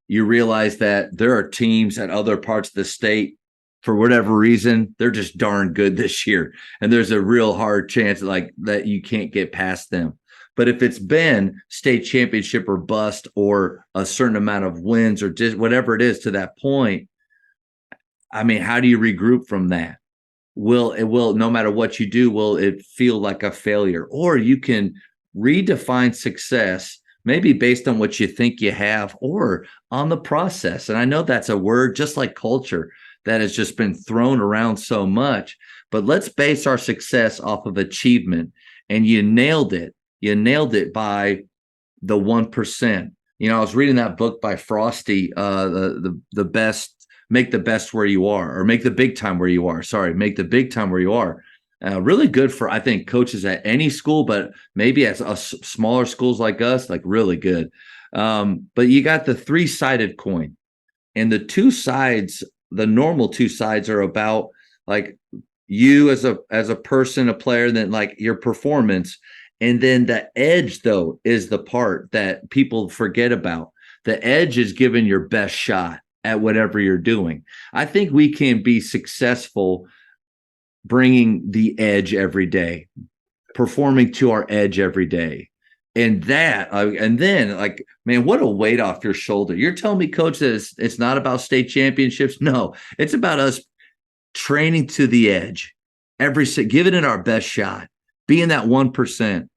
You realize that there are teams at other parts of the state, for whatever reason, they're just darn good this year, and there's a real hard chance like that you can't get past them. But if it's been state championship or bust, or a certain amount of wins, or just whatever it is to that point, I mean, how do you regroup from that? No matter what you do, will it feel like a failure? Or you can redefine success, maybe based on what you think you have or on the process. And I know that's a word, just like culture, that has just been thrown around so much, but let's base our success off of achievement. And you nailed it. You nailed it by the 1%. You know, I was reading that book by Frosty, the best, make the best where you are, or make the big time where you are. Sorry, make the big time where you are. Really good for, I think, coaches at any school, but maybe at smaller schools like us, like really good. But you got the three-sided coin, and the two sides, the normal two sides, are about like you as a person, a player, then like your performance. And then the edge, though, is the part that people forget about. The edge is giving your best shot at whatever you're doing. I think we can be successful bringing the edge every day, performing to our edge every day. And then like, man, what a weight off your shoulder. You're telling me, coach, that it's not about state championships? No, it's about us training to the edge, giving it our best shot, being that 1%.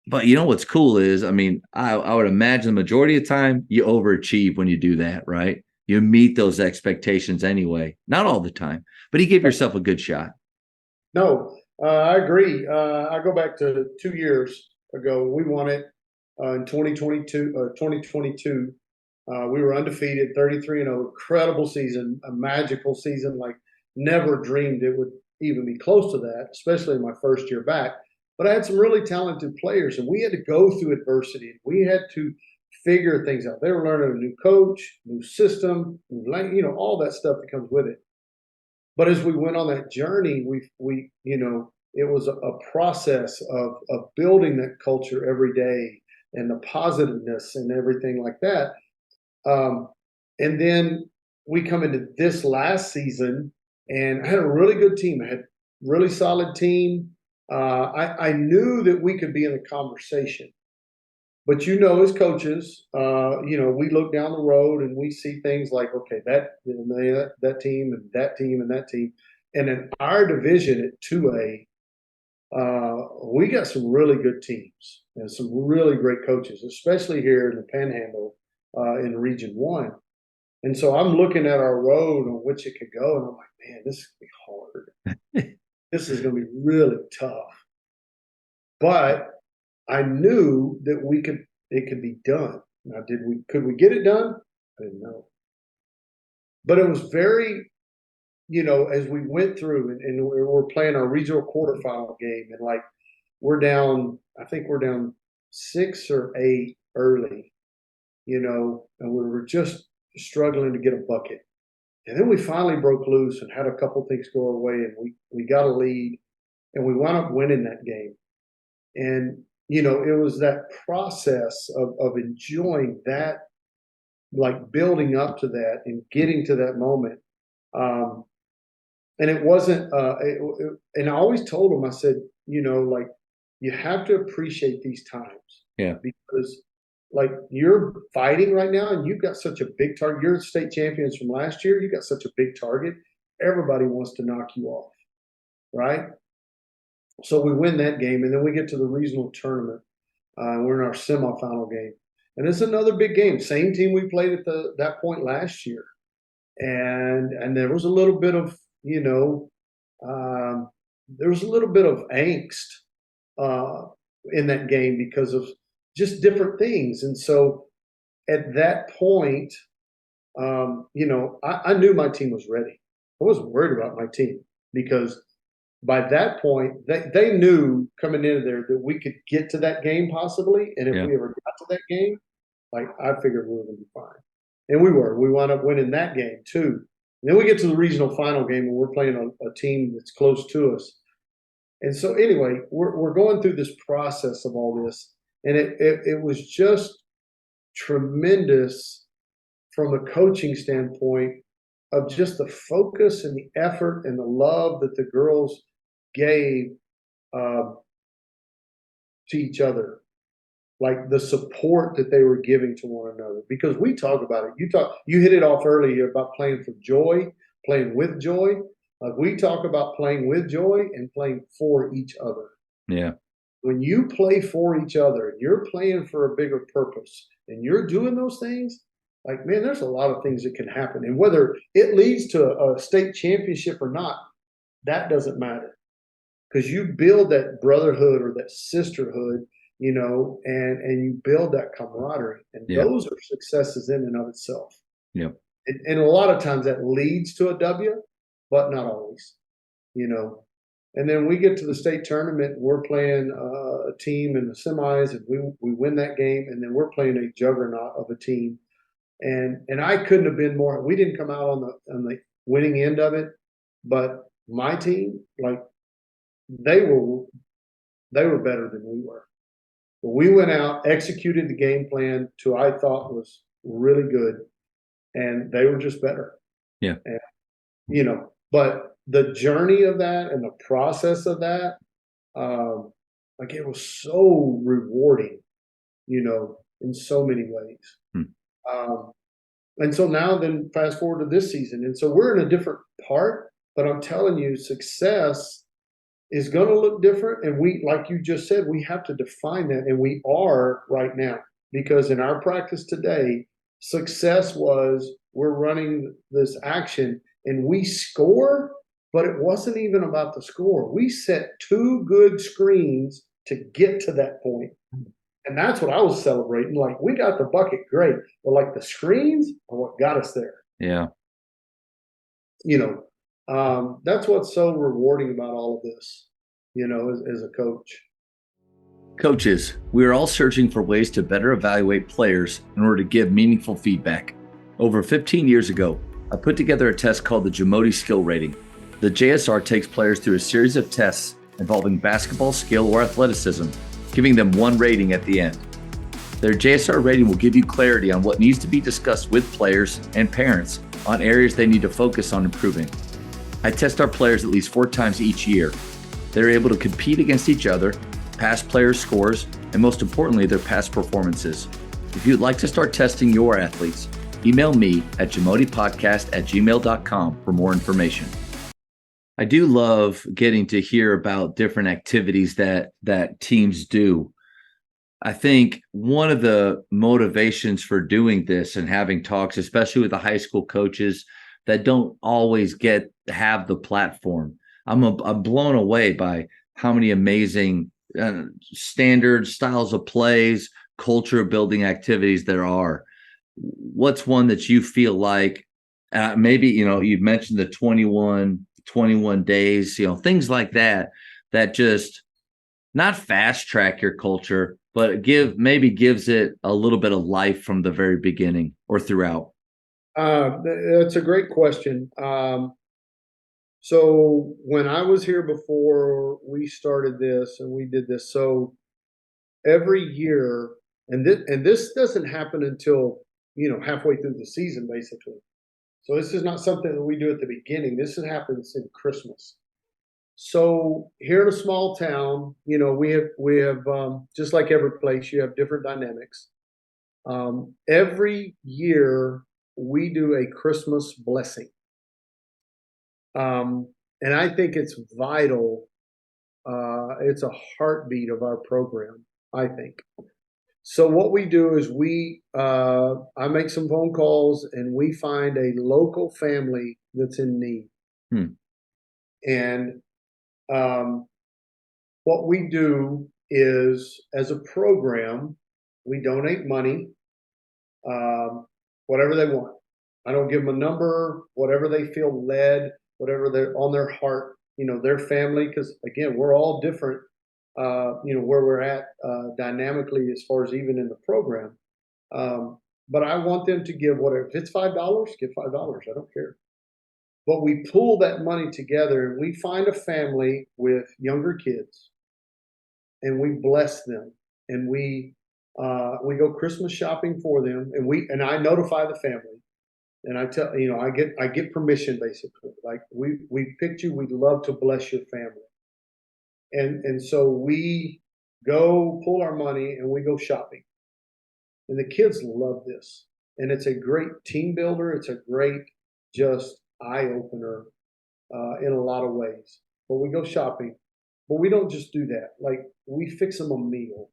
But you know what's cool is, I mean, I would imagine the majority of the time you overachieve when you do that, right? You meet those expectations anyway. Not all the time, but you give yourself a good shot.
No, I agree. I go back to 2 years ago. We won it in 2022. We were undefeated, 33-0, incredible season, a magical season. Like, never dreamed it would even be close to that, especially in my first year back. But I had some really talented players, and we had to go through adversity. We had to figure things out. They were learning a new coach, new system, all that stuff that comes with it. But as we went on that journey, we it was a process of building that culture every day, and the positiveness and everything like that. And then we come into this last season, and I had a really good team. I had a really solid team. I knew that we could be in the conversation. But as coaches, we look down the road and we see things like, okay, that team and that team and that team. And in our division at 2A, we got some really good teams and some really great coaches, especially here in the Panhandle in Region 1. And so I'm looking at our road on which it could go, and I'm like, man, this is going to be hard. This is going to be really tough. But I knew that it could be done. Now, could we get it done? I didn't know. But it was very, as we went through and we're playing our regional quarterfinal game, and like I think we're down 6 or 8 early, and we were just struggling to get a bucket. And then we finally broke loose and had a couple things go our way, and we got a lead, and we wound up winning that game. And it was that process of enjoying that, like building up to that and getting to that moment. And it wasn't, and I always told them, I said, you have to appreciate these times.
Yeah.
Because like you're fighting right now and you've got such a big target. You're state champions from last year. You got such a big target. Everybody wants to knock you off, right? So we win that game, and then we get to the regional tournament. We're in our semifinal game, and it's another big game. Same team we played at that point last year, and there was a little bit of there was a little bit of angst in that game because of just different things. And so at that point, I knew my team was ready. I wasn't worried about my team because by that point, they knew coming into there that we could get to that game possibly. And if we ever got to that game, like I figured we were going to be fine. And we were. We wound up winning that game too. And then we get to the regional final game and we're playing a team that's close to us. And so anyway, we're going through this process of all this. And it was just tremendous from a coaching standpoint of just the focus and the effort and the love that the girls gave to each other, like the support that they were giving to one another. Because we talk about it. You hit it off earlier about playing for joy, playing with joy. Like we talk about playing with joy and playing for each other.
Yeah.
When you play for each other, you're playing for a bigger purpose, and you're doing those things. Like, man, there's a lot of things that can happen. And whether it leads to a state championship or not, that doesn't matter. Because you build that brotherhood or that sisterhood, and you build that camaraderie. And those are successes in and of itself.
Yeah.
And a lot of times that leads to a W, but not always, And then we get to the state tournament. We're playing a team in the semis, and we win that game. And then we're playing a juggernaut of a team. And I couldn't have been more. We didn't come out on the winning end of it, but my team, like they were better than we were. But we went out, executed the game plan to I thought was really good, and they were just better.
Yeah.
And, but the journey of that and the process of that, like it was so rewarding, in so many ways. And so now then fast forward to this season. And so we're in a different part, but I'm telling you, success is going to look different. And we, like you just said, we have to define that. And we are right now, because in our practice today, success was we're running this action and we score, but it wasn't even about the score. We set 2 good screens to get to that point. And that's what I was celebrating. Like, we got the bucket, great. But like the screens are what got us there.
Yeah.
That's what's so rewarding about all of this, as a coach.
Coaches, we are all searching for ways to better evaluate players in order to give meaningful feedback. Over 15 years ago, I put together a test called the Jamodi Skill Rating. The JSR takes players through a series of tests involving basketball skill or athleticism, giving them 1 rating at the end. Their JSR rating will give you clarity on what needs to be discussed with players and parents on areas they need to focus on improving. I test our players at least 4 times each year. They're able to compete against each other, past players' scores, and most importantly, their past performances. If you'd like to start testing your athletes, email me at jamodipodcast@gmail.com for more information. I do love getting to hear about different activities that teams do. I think one of the motivations for doing this and having talks, especially with the high school coaches that don't always have the platform, I'm blown away by how many amazing standards, styles of plays, culture building activities there are. What's one that you feel like maybe, you've mentioned the 21 days, things like that just not fast track your culture, but gives it a little bit of life from the very beginning or throughout?
That's a great question. So when I was here before we started this and we did this, so every year, and this doesn't happen until, halfway through the season, basically. So this is not something that we do at the beginning. This happens in Christmas. So here in a small town, we have just like every place, you have different dynamics. Every year we do a Christmas blessing. And I think it's vital. It's a heartbeat of our program, I think. So what we do is I make some phone calls and we find a local family that's in need.
Hmm.
And what we do is, as a program, we donate money, whatever they want. I don't give them a number, whatever they feel led, whatever they're on their heart, their family, because again, we're all different, where we're at dynamically as far as even in the program. But I want them to give whatever. If it's $5, give $5. I don't care. But we pool that money together and we find a family with younger kids and we bless them and we go Christmas shopping for them and I notify the family and I tell I get permission basically, like we picked you, we'd love to bless your family, and so we go pull our money and we go shopping, and the kids love this, and it's a great team builder, it's a great just eye opener in a lot of ways. But we go shopping, but we don't just do that. Like we fix them a meal.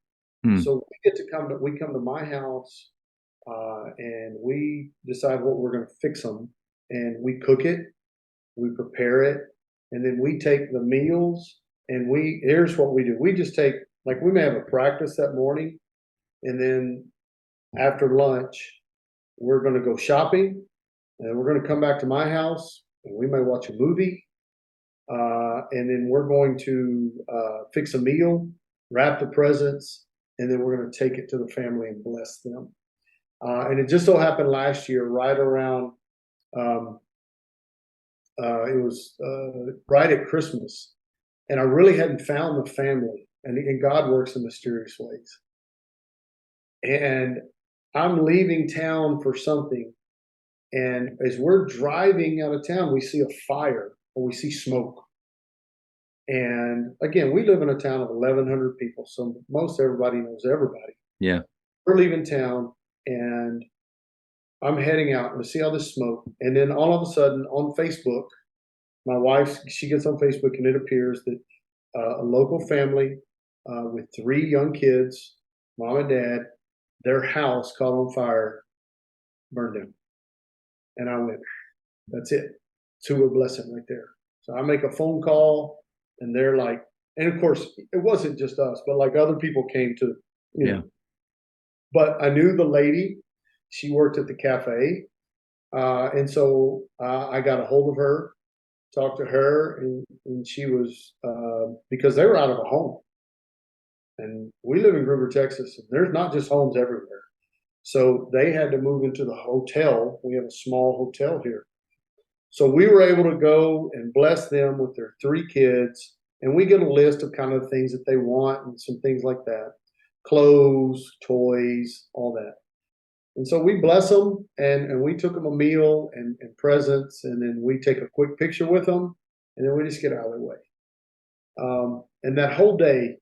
So we come to my house, and we decide what we're going to fix them, and we cook it, we prepare it, and then we take the meals and here's what we do. We just take, like, we may have a practice that morning, and then after lunch, we're going to go shopping, and we're going to come back to my house, and we may watch a movie, and then we're going to fix a meal, wrap the presents, and then we're going to take it to the family and bless them. And it just so happened last year, right around, it was right at Christmas, and I really hadn't found the family, and God works in mysterious ways. And I'm leaving town for something, and as we're driving out of town, we see a fire or we see smoke. And again, we live in a town of 1,100 people, so most everybody knows everybody.
Yeah.
We're leaving town, and I'm heading out to see all this smoke. And then all of a sudden on Facebook, my wife, she gets on Facebook and it appears that a local family with 3 young kids, mom and dad, their house caught on fire, burned down. And I went, that's it. It's who we're blessing right there. So I make a phone call and they're like, and of course it wasn't just us, but like other people came to, know. But I knew the lady, she worked at the cafe. And so I got a hold of her, talked to her, and she was, because they were out of a home. And we live in Gruver, Texas, and there's not just homes everywhere. So they had to move into the hotel. We have a small hotel here. So we were able to go and bless them with their 3 kids. And we get a list of kind of things that they want and some things like that. Clothes, toys, all that. And so we bless them, and we took them a meal and presents, and then we take a quick picture with them, and then we just get out of their way. And that whole day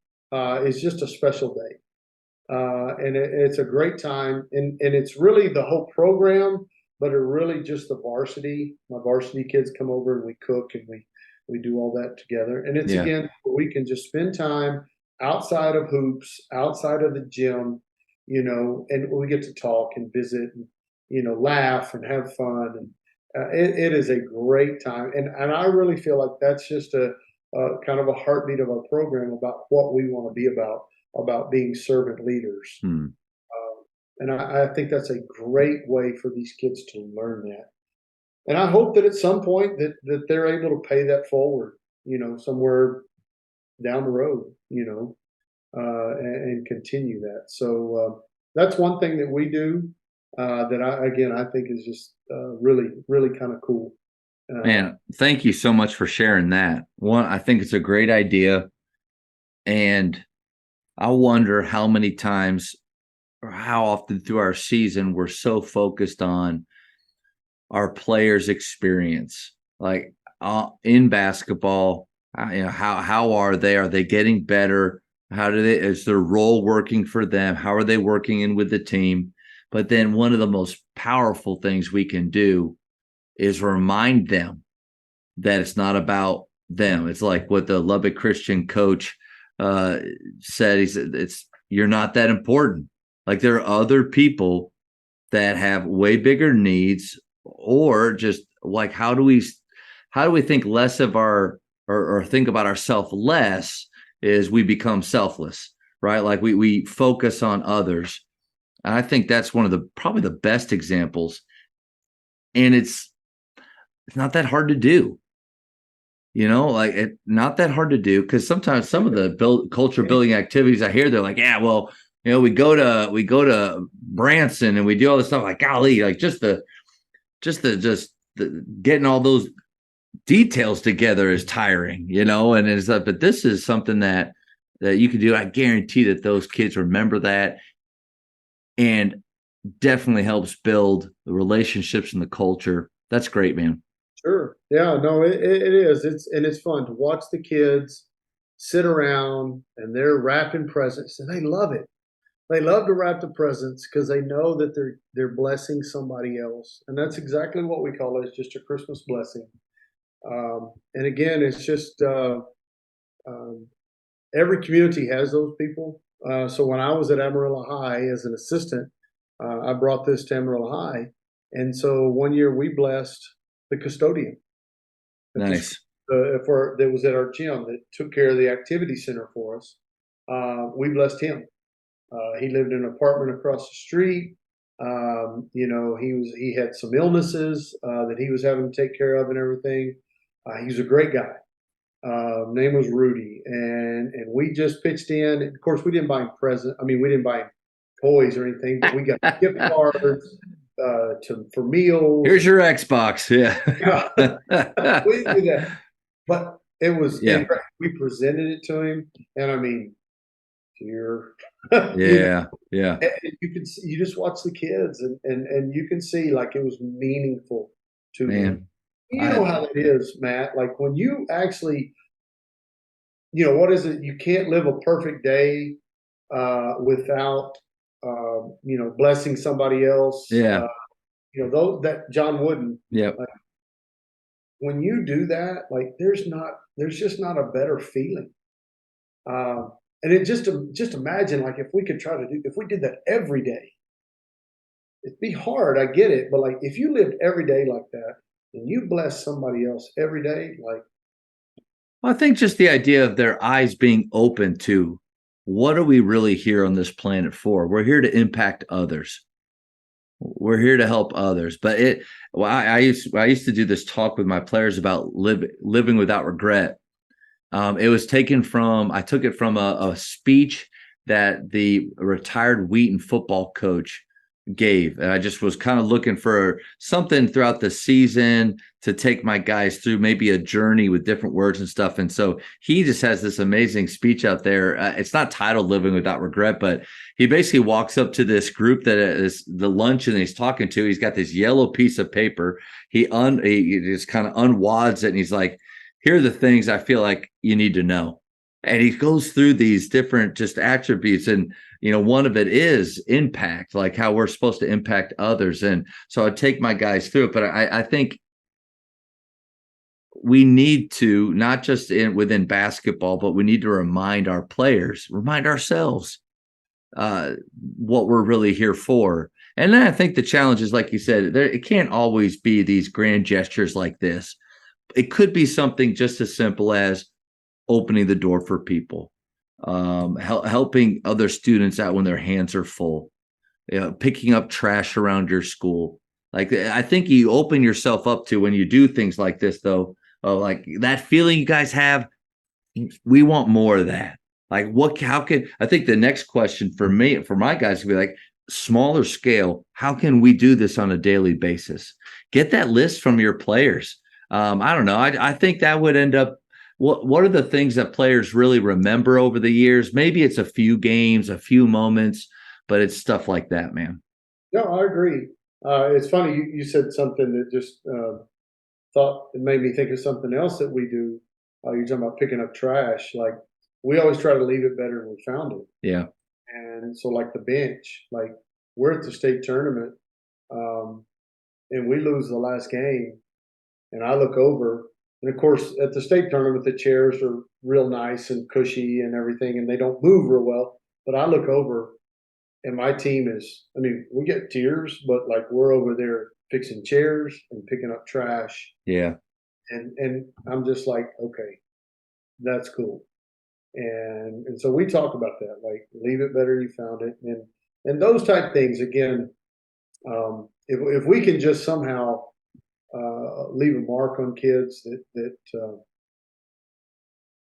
is just a special day. And it's a great time, and it's really the whole program, but it really just the varsity. My varsity kids come over and we cook and we do all that together. And it's again, we can just spend time outside of hoops, outside of the gym, and we get to talk and visit and, laugh and have fun. And it is a great time. And I really feel like that's just a kind of a heartbeat of our program about what we want to be about being servant leaders. And I think that's a great way for these kids to learn that. And I hope that at some point that they're able to pay that forward, somewhere down the road, and continue that. So that's one thing that we do that I think is just really, really kind of cool.
Man, thank you so much for sharing that. One, I think it's a great idea. And I wonder how many times or how often through our season we're so focused on our players' experience. Like in basketball, How are they? Are they getting better? Is their role working for them? How are they working in with the team? But then one of the most powerful things we can do is remind them that it's not about them. It's like what the Lubbock Christian coach said. He said, you're not that important. Like, there are other people that have way bigger needs, or just like, how do we think less of or think about ourselves less, is we become selfless, right? Like we focus on others. And I think that's one of probably the best examples. And it's not that hard to do, like not that hard to do, because sometimes some of the culture building activities I hear, they're like, yeah, well, we go to Branson and we do all this stuff. Like, golly, like just the getting all those details together is tiring, and it's like, but this is something that you can do. I guarantee that those kids remember that, and definitely helps build the relationships and the culture. That's great, man.
Sure. Yeah, no, it is. It's fun to watch the kids sit around and they're wrapping presents, and they love it. They love to wrap the presents because they know that they're blessing somebody else, and that's exactly what we call it. It's just a Christmas blessing. And again, it's just um, every community has those people. So when I was at Amarillo High as an assistant, I brought this to Amarillo High, and so one year we blessed the custodian.
Nice.
That was at our gym that took care of the activity center for us. We blessed him. He lived in an apartment across the street. He had some illnesses that he was having to take care of and everything. He was a great guy. Name was Rudy, and we just pitched in. Of course, we didn't buy him present. I mean, we didn't buy him toys or anything, but we got gift cards for meals.
Here's your Xbox. Yeah.
We did that, but it was
Yeah.
we presented it to him, and I mean, here,
yeah.
and you just watch the kids, and you can see like it was meaningful to them. You know how that is, Matt. Like when you actually, what is it? You can't live a perfect day without, blessing somebody else.
Yeah.
That John Wooden.
Yeah.
Like, when you do that, like there's just not a better feeling. And it just imagine like if we did that every day, it'd be hard. I get it, but like if you lived every day like that and you bless somebody else every day, like.
I think just the idea of their eyes being open to what are we really here on this planet for? We're here to impact others. We're here to help others. But I used to do this talk with my players about living without regret. It was I took it from a speech that the retired Wheaton football coach gave. And I just was kind of looking for something throughout the season to take my guys through, maybe a journey with different words and stuff. And so he just has this amazing speech out there. It's not titled Living Without Regret, but he basically walks up to this group that is the luncheon he's talking to. He's got this yellow piece of paper. He just kind of unwads it, and he's like, here are the things I feel like you need to know. And he goes through these different just attributes. And, one of it is impact, like how we're supposed to impact others. And so I take my guys through it. But I think we need to, not just within basketball, but we need to remind our players, remind ourselves what we're really here for. And then I think the challenge is, like you said, it can't always be these grand gestures like this. It could be something just as simple as opening the door for people, helping other students out when their hands are full, picking up trash around your school. Like, I think you open yourself up to when you do things like this, though, like that feeling you guys have. We want more of that. Like, I think the next question for my guys would be like, smaller scale, how can we do this on a daily basis? Get that list from your players. I don't know. I think that would end up, what are the things that players really remember over the years? Maybe it's a few games, a few moments, but it's stuff like that, man.
No, I agree. It's funny. You said something that just thought it made me think of something else that we do. you're talking about picking up trash. Like we always try to leave it better than we found it.
Yeah.
And so like the bench, like we're at the state tournament, and we lose the last game, and I look over, and of course at the state tournament the chairs are real nice and cushy and everything, and they don't move real well. But I look over, and my team is, I mean, we get tears, but like we're over there fixing chairs and picking up trash,
Yeah.
and I'm just like, okay, that's cool. And so we talk about that, like leave it better you found it, and those type things again. If we can just somehow leave a mark on kids that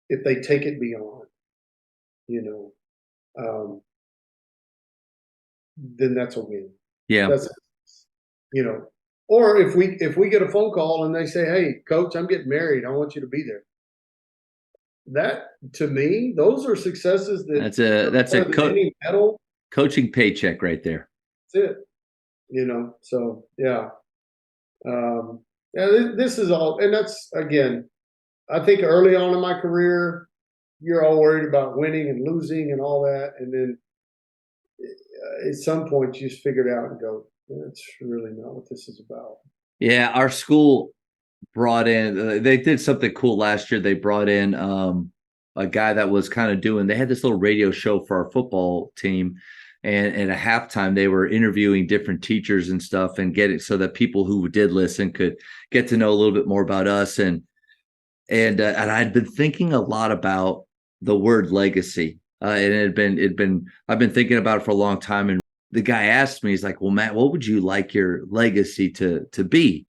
if they take it beyond, you know, then that's a win.
Yeah.
That's, you know, or if we get a phone call and they say, "Hey, coach, I'm getting married. I want you to be there." That to me, those are successes that
That's a
any medal.
coaching paycheck right there.
That's it. You know, so yeah. Yeah, this is all, and that's again. I think early on in my career, you're all worried about winning and losing and all that, and then at some point you just figure it out and go, "That's really not what this is about."
Yeah, our school brought in. They did something cool last year. They brought in a guy that was kind of doing. They had this little radio show for our football team, and at halftime they were interviewing different teachers and stuff, and get it so that people who did listen could get to know a little bit more about us. And I'd been thinking a lot about the word legacy, and it'd been I've been thinking about it for a long time. And the guy asked me, he's like, "Well, Matt, what would you like your legacy to be?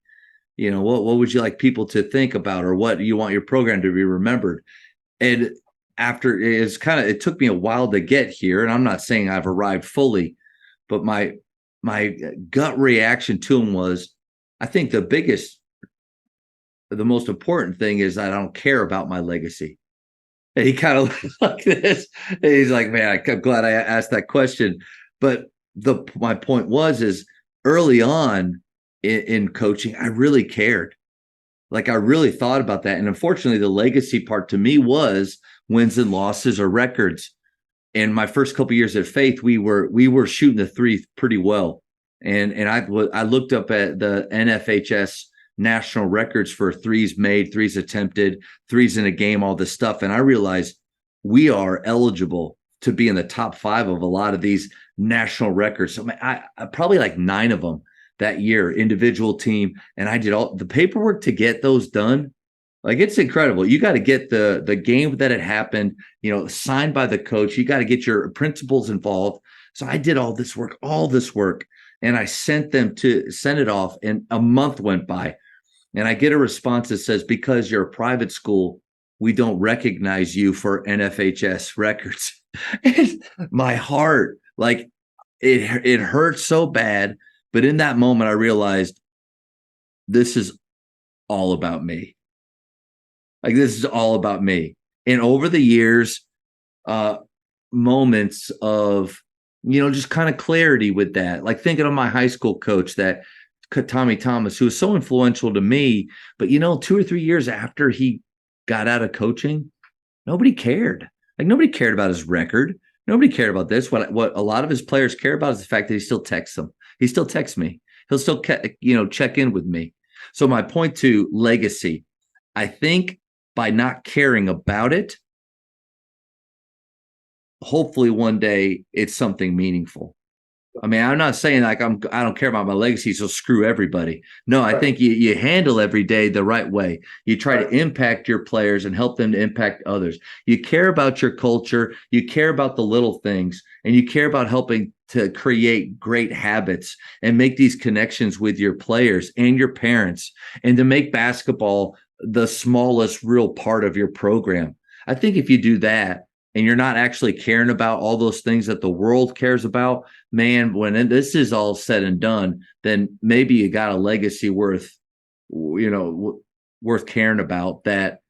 You know, what would you like people to think about, or what you want your program to be remembered?" And after it took me a while to get here, and I'm not saying I've arrived fully, but my gut reaction to him was, I think the most important thing is I don't care about my legacy. And he kind of like this. And he's like, "Man, I'm glad I asked that question." But my point is early on in coaching, I really cared. Like I really thought about that. And unfortunately, the legacy part to me was wins and losses or records. In my first couple of years at Faith, we were shooting the three pretty well. And I looked up at the NFHS national records for threes made, threes attempted, threes in a game, all this stuff. And I realized we are eligible to be in the top 5 of a lot of these national records. So I probably like 9 of them that year, individual team. And I did all the paperwork to get those done. Like it's incredible. You got to get the game that had happened, signed by the coach. You got to get your principals involved. So I did all this work, and I sent it off, and a month went by. And I get a response that says, "Because you're a private school, we don't recognize you for NFHS records." And my heart, like it hurt so bad. But in that moment, I realized this is all about me. Like this is all about me. And over the years, moments of, just kind of clarity with that, like thinking of my high school coach, that Tommy Thomas, who was so influential to me, but 2 or 3 years after he got out of coaching, nobody cared. Like nobody cared about his record. Nobody cared about this. What a lot of his players care about is the fact that he still texts them. He still texts me. He'll still, check in with me. So my point to legacy, I think by not caring about it, hopefully one day it's something meaningful. I mean, I'm not saying like I don't care about my legacy, so screw everybody. No, I think you handle every day the right way. You try to impact your players and help them to impact others. You care about your culture. You care about the little things, and you care about helping to create great habits and make these connections with your players and your parents, and to make basketball the smallest real part of your program. I think if you do that, and you're not actually caring about all those things that the world cares about, man, when this is all said and done, then maybe you got a legacy worth caring about that.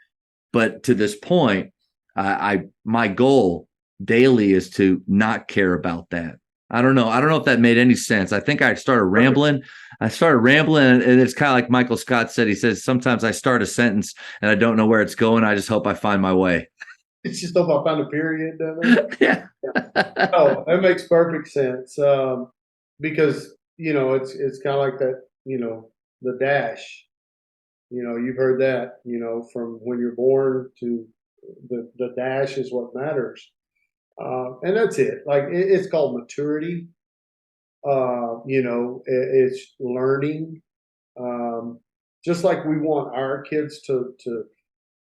But to this point, my goal daily is to not care about that. I don't know. I don't know if that made any sense. I think I started rambling. And it's kind of like Michael Scott said. He says, sometimes I start a sentence and I don't know where it's going. I just hope I find my way.
It's just hope I found a period, doesn't it?
Yeah.
Oh, that makes perfect sense. Because, it's kind of like that, the dash, you've heard that, from when you're born to the dash is what matters. And that's it. Like it's called maturity. It's learning. Um, just like we want our kids to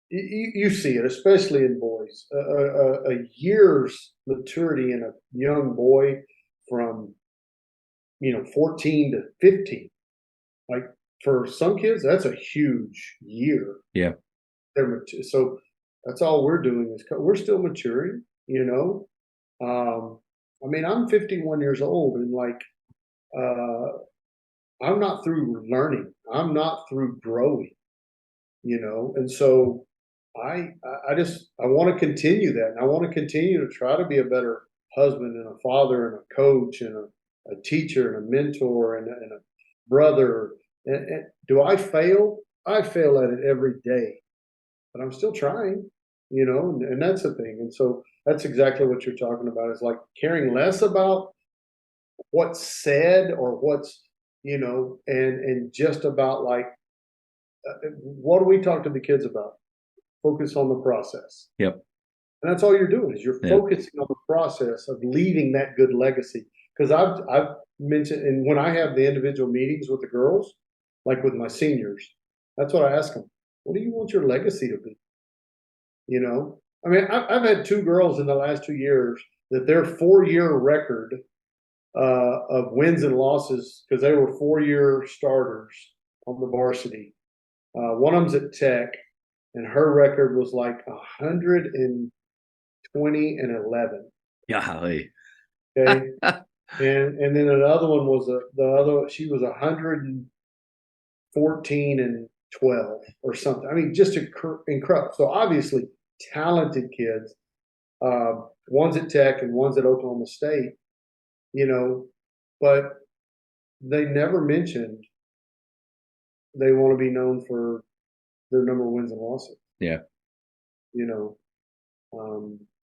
you see it, especially in boys, a year's maturity in a young boy from 14 to 15. Like for some kids, that's a huge year.
Yeah.
So that's all we're doing is we're still maturing. I mean, I'm 51 years old, and like uh, I'm not through learning. I'm not through growing. And so I want to continue that, and I want to continue to try to be a better husband and a father and a coach and a teacher and a mentor and a brother. And do I fail? I fail at it every day, but I'm still trying. And that's the thing. And so that's exactly what you're talking about. Is like caring less about what's said or what's and just about like what do we talk to the kids about? Focus on the process.
Yep.
And that's all you're doing is you're focusing on the process of leaving that good legacy. Because I've mentioned, and when I have the individual meetings with the girls, like with my seniors, that's what I ask them. What do you want your legacy to be? I mean, I've had two girls in the last 2 years that their 4-year record of wins and losses, because they were 4-year starters on the varsity. One of them's at Tech, and her record was like 120 and 11.
Golly.
Okay, and then another one was she was 114 and 12 or something. I mean, just incredible. So obviously talented kids. One's at Tech and one's at Oklahoma State. But they never mentioned they want to be known for their number of wins and losses.
Yeah.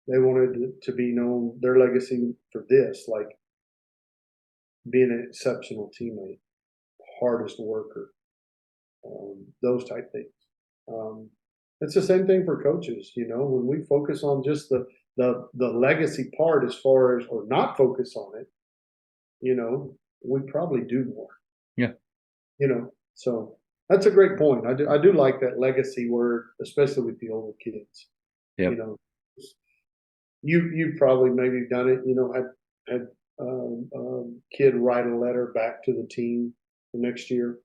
They wanted to be known, their legacy for this, like being an exceptional teammate, hardest worker, those type things. It's the same thing for coaches. When we focus on just the legacy part, as far as or not focus on it, we probably do more.
Yeah.
So that's a great point. I do like that legacy word, especially with the older kids.
Yep.
You've probably maybe done it. Had kid write a letter back to the team the next year.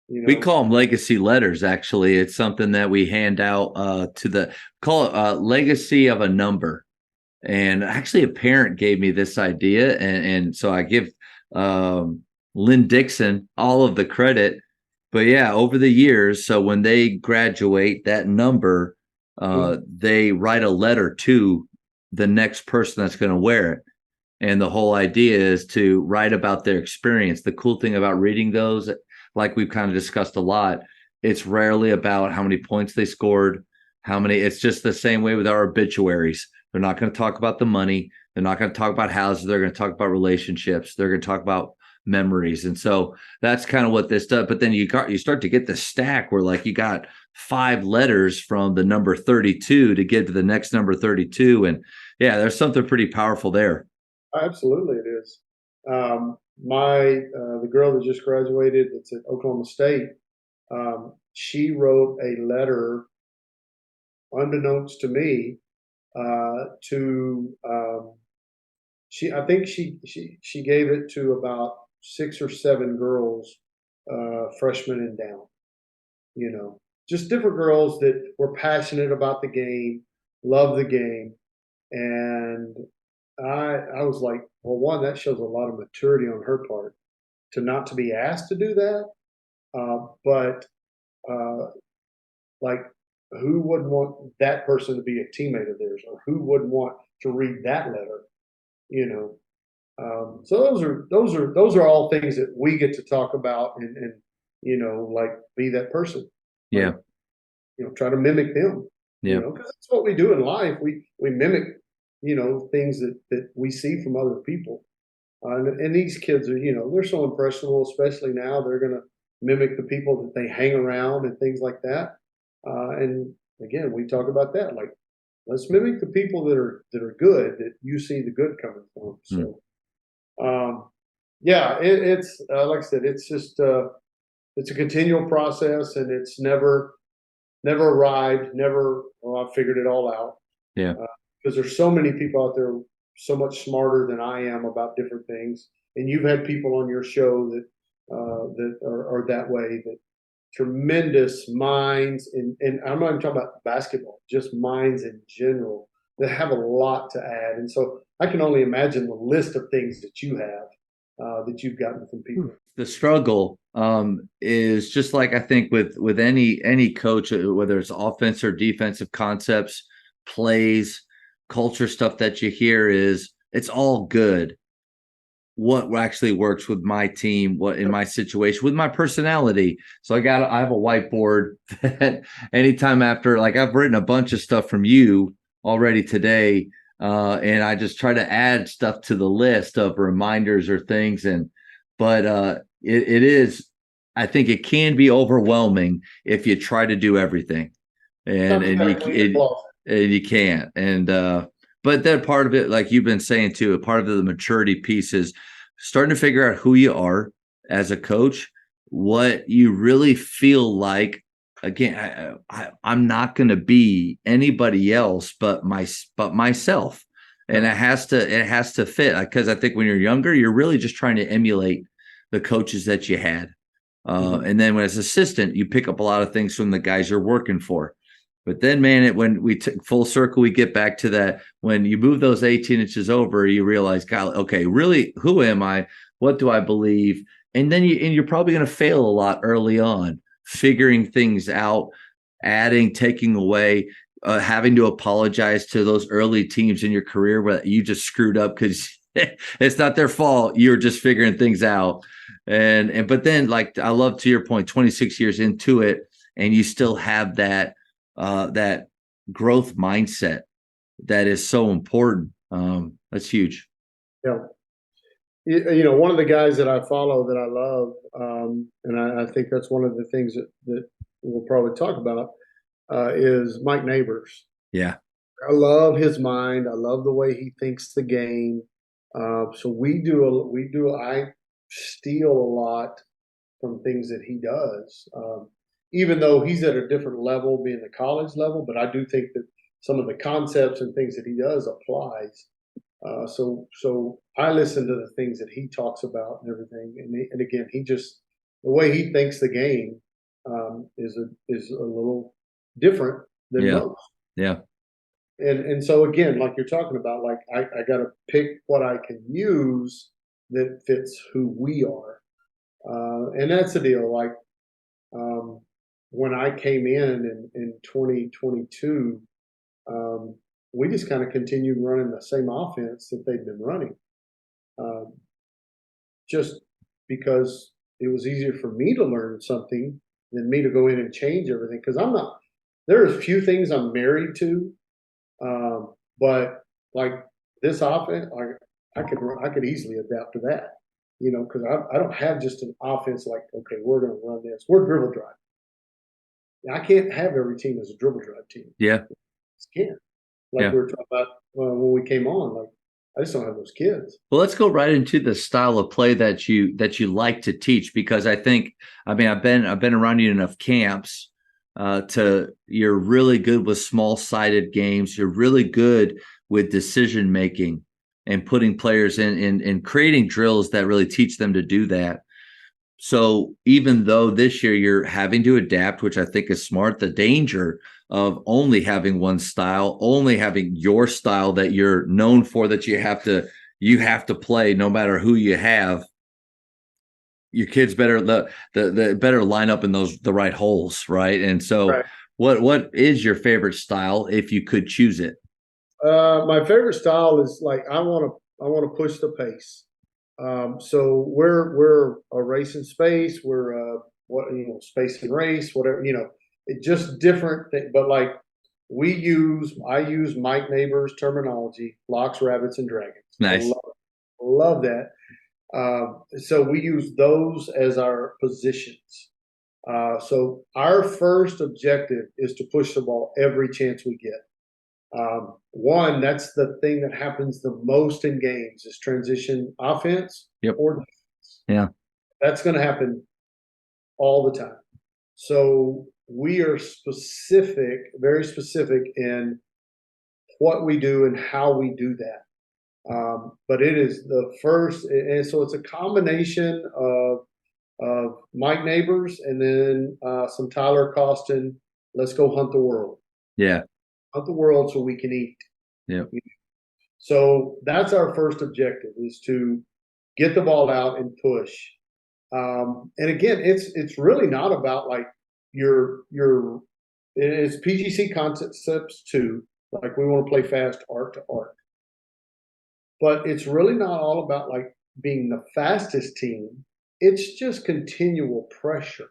We call them legacy letters. Actually, it's something that we hand out call it legacy of a number. And actually, a parent gave me this idea, and so I give Lynn Dixon all of the credit. But yeah, over the years, so when they graduate, that number, they write a letter to the next person that's going to wear it. And the whole idea is to write about their experience. The cool thing about reading those, like we've kind of discussed a lot, it's rarely about how many points they scored, it's just the same way with our obituaries. They're not going to talk about the money. They're not going to talk about houses. They're going to talk about relationships. They're going to talk about memories. And so that's kind of what this does. But then you start to get the stack where like you got 5 letters from the number 32 to get to the next number 32. And yeah, there's something pretty powerful there.
Absolutely, it is. The girl that just graduated, that's at Oklahoma State, she wrote a letter, unbeknownst to me, I think she gave it to about 6 or 7 girls, freshmen and down. Just different girls that were passionate about the game, love the game, and I was like, well, one, that shows a lot of maturity on her part to be asked to do that. But like, who wouldn't want that person to be a teammate of theirs, or who wouldn't want to read that letter? So those are all things that we get to talk about and like be that person.
Yeah.
Try to mimic them.
Yeah.
Because that's what we do in life. We mimic things that we see from other people. And these kids are they're so impressionable, especially now. They're going to mimic the people that they hang around and things like that. And again, we talk about that. Like, let's mimic the people that are good, that you see the good coming from. So. Yeah, it's like I said, it's just it's a continual process, and it's never arrived, never. Well, I figured it all out.
Yeah.
Because there's so many people out there so much smarter than I am about different things, and you've had people on your show that are that way, that tremendous minds, and I'm not even talking about basketball, just minds in general that have a lot to add. And so I can only imagine the list of things that you have that you've gotten from people.
The struggle is just like, I think with any coach, whether it's offense or defensive concepts, plays, culture stuff that you hear, is it's all good. What actually works with my team, what in my situation, with my personality. So I have a whiteboard that anytime after, like, I've written a bunch of stuff from you already today, and I just try to add stuff to the list of reminders or things. But it is, I think it can be overwhelming if you try to do everything, and you can't. And but that part of it, like you've been saying too, a part of the maturity piece is starting to figure out who you are as a coach, what you really feel like. Again, I'm not going to be anybody else but myself, and it has to fit. Because I think when you're younger, you're really just trying to emulate the coaches that you had, and then as assistant, you pick up a lot of things from the guys you're working for. But then, man, when we full circle, we get back to that. When you move those 18 inches over, you realize, God, okay, really, who am I? What do I believe? And then you're probably going to fail a lot early on, figuring things out, adding, taking away, having to apologize to those early teams in your career where you just screwed up because it's not their fault. You're just figuring things out. But then, like, I love, to your point, 26 years into it, and you still have that growth mindset that is so important. That's huge.
Yeah. One of the guys that I follow that I love, and I think that's one of the things that we'll probably talk about, is Mike Neighbors.
Yeah.
I love his mind. I love the way he thinks the game. So I steal a lot from things that he does. Even though he's at a different level, being the college level, but I do think that some of the concepts and things that he does applies. So I listen to the things that he talks about and everything. And again, the way he thinks the game is a little different than most.
Yeah.
And so again, like you're talking about, like I got to pick what I can use that fits who we are. And that's the deal. Like, when I came in 2022, we just kind of continued running the same offense that they'd been running, just because it was easier for me to learn something than me to go in and change everything. Because there's a few things I'm married to, but like this offense, I could easily adapt to that, because I don't have just an offense like, okay, we're going to run this. We're dribble drive. I can't have every team as a dribble drive team.
Yeah.
I can't. We were talking about when we came on, like, I just don't have those kids.
Well, let's go right into the style of play that you like to teach, because I've been around you enough camps you're really good with small-sided games. You're really good with decision making and putting players in creating drills that really teach them to do that. So even though this year you're having to adapt, which I think is smart, the danger of only having one style, only having your style that you're known for, that you have to play no matter who you have. Your kids better the better line up in the right holes, right? And so, right. What is your favorite style if you could choose it?
My favorite style is, like, I want to push the pace. So we're a race in space. We're space and race, whatever, it's just different but like I use Mike Neighbors terminology, locks, rabbits, and dragons.
Nice.
Love that. So we use those as our positions. So our first objective is to push the ball every chance we get. One, that's the thing that happens the most in games is transition offense or defense.
Yeah.
That's going to happen all the time. So we are very specific in what we do and how we do that. But it is the first, and so it's a combination of Mike Neighbors and then some Tyler Costin. Let's go hunt the world.
Yeah.
Hunt the world so we can eat.
Yeah.
So that's our first objective is to get the ball out and push. And again, it's really not about like it's PGC concepts too. Like we want to play fast arc to arc. But it's really not all about like being the fastest team. It's just continual pressure,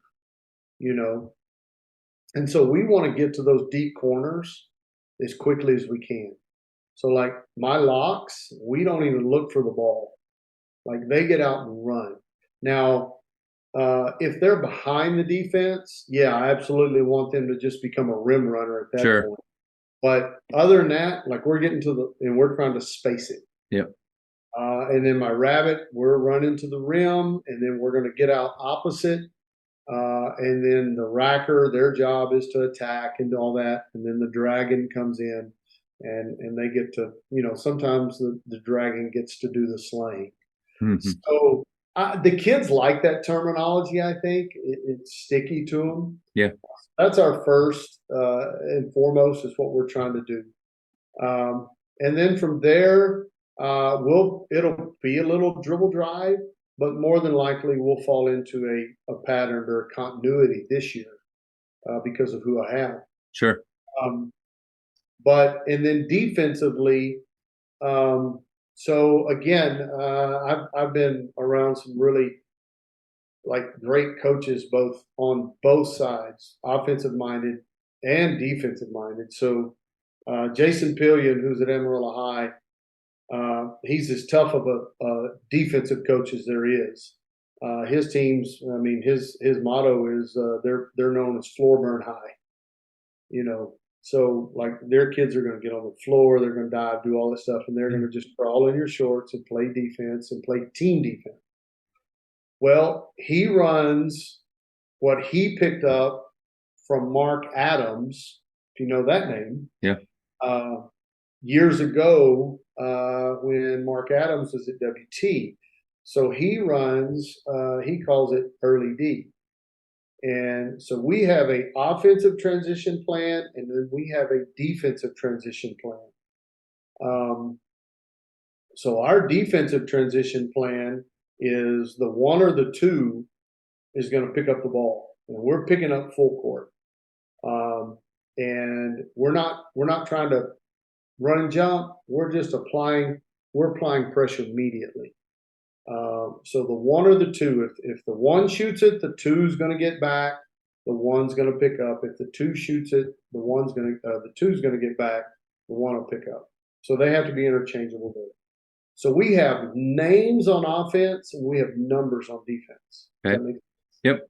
And so we want to get to those deep corners as quickly as we can. So like my locks, we don't even look for the ball. Like they get out and run. Now, if they're behind the defense, yeah, I absolutely want them to just become a rim runner at that point. But other than that, like we're getting and we're trying to space it.
Yep.
And then my rabbit, we're running to the rim, and then we're going to get out opposite. And then the racker, their job is to attack and all that. And then the dragon comes in, and they get to, sometimes the dragon gets to do the slaying. Mm-hmm. So the kids like that terminology. I think it's sticky to them.
Yeah,
that's our first and foremost is what we're trying to do. And then from there, it'll be a little dribble drive, but more than likely we'll fall into a pattern or a continuity this year because of who I have.
Sure.
And then defensively, so again, I've been around some really like great coaches, both on both sides, offensive minded and defensive minded. So Jason Pillion, who's at Amarillo High, he's as tough of a defensive coach as there is. His teams, I mean, his motto is they're known as floor burn high. So like their kids are going to get on the floor, they're going to dive, do all this stuff, and they're going to just crawl in your shorts and play defense and play team defense. Well, he runs what he picked up from Mark Adams, if you know that name.
Yeah.
Years ago, when Mark Adams was at WT. So he runs, he calls it early D. And so we have an offensive transition plan, and then we have a defensive transition plan. So our defensive transition plan is the one or the two is going to pick up the ball, and we're picking up full court. And we're not trying to run and jump. We're just applying pressure immediately. So the one or the two, if the one shoots it, the two's going to get back. The one's going to pick up. If the two shoots it, the two's going to get back. The one will pick up. So they have to be interchangeable there. So we have names on offense and we have numbers on defense.
Okay. Yep.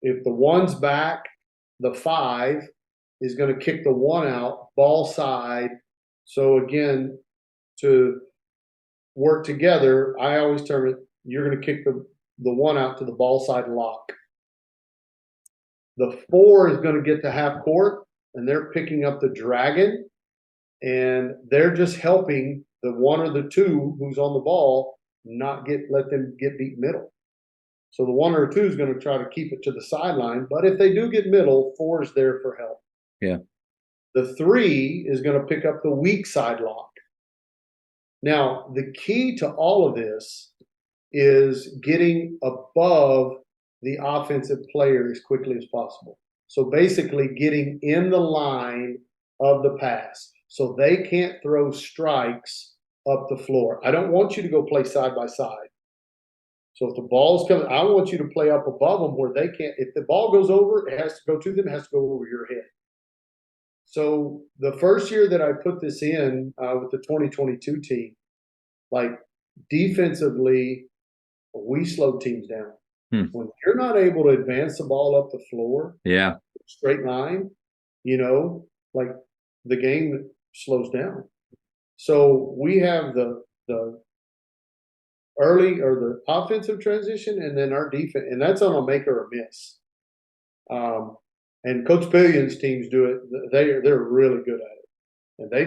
If the one's back, the 5 is going to kick the 1 out, ball side. So again, to work together, I always term it, you're going to kick the 1 out to the ball side lock. The 4 is going to get to half court, and they're picking up the dragon, and they're just helping the 1 or the 2 who's on the ball let them get beat middle. So the 1 or 2 is going to try to keep it to the sideline, but if they do get middle, 4 is there for help.
Yeah.
The 3 is going to pick up the weak side lock. Now, the key to all of this is getting above the offensive player as quickly as possible. So basically getting in the line of the pass. So they can't throw strikes up the floor. I don't want you to go play side by side. So if the ball's coming, I want you to play up above them where they can't. If the ball goes over, it has to go to them. It has to go over your head. So the first year that I put this in with the 2022 team, like defensively, we slowed teams down. When you're not able to advance the ball up the floor, straight line, like the game slows down. So we have the early or the offensive transition, and then our defense, and that's on a make or a miss. And Coach Pillion's teams do it. They're really good at it, and they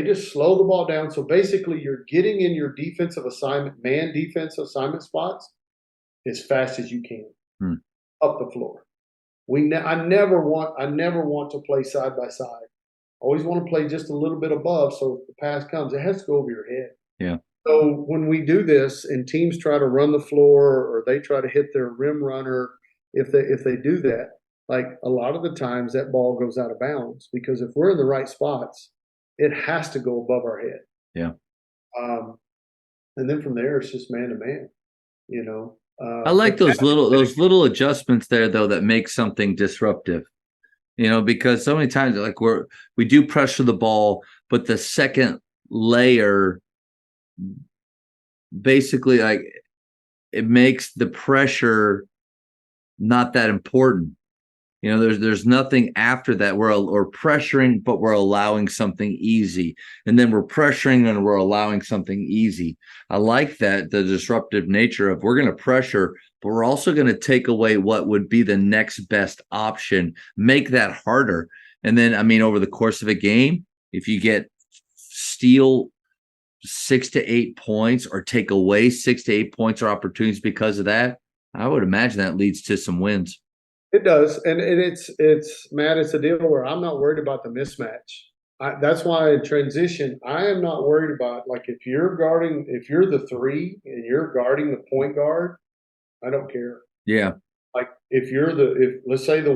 just slow the ball down. So basically, you're getting in your defensive assignment, man defense assignment spots as fast as you can up the floor. I never want to play side by side. Always want to play just a little bit above, so if the pass comes, it has to go over your head.
Yeah.
So when we do this and teams try to run the floor or they try to hit their rim runner, if they do that, like a lot of the times that ball goes out of bounds because if we're in the right spots, it has to go above our head.
Yeah.
And then from there, it's just man to man,
I like those little adjustments there though that make something disruptive. Because so many times like we do pressure the ball, but the second layer basically like it makes the pressure not that important. There's nothing after that. We're pressuring, but we're allowing something easy. And then we're pressuring and we're allowing something easy. I like that, the disruptive nature of we're going to pressure, but we're also going to take away what would be the next best option, make that harder. And then, over the course of a game, if you steal 6 to 8 points or take away 6 to 8 points or opportunities because of that, I would imagine that leads to some wins.
It does, and it's Matt. It's a deal where I'm not worried about the mismatch. That's why in transition, I am not worried about like if you're the three and you're guarding the point guard, I don't care.
Yeah,
like if let's say the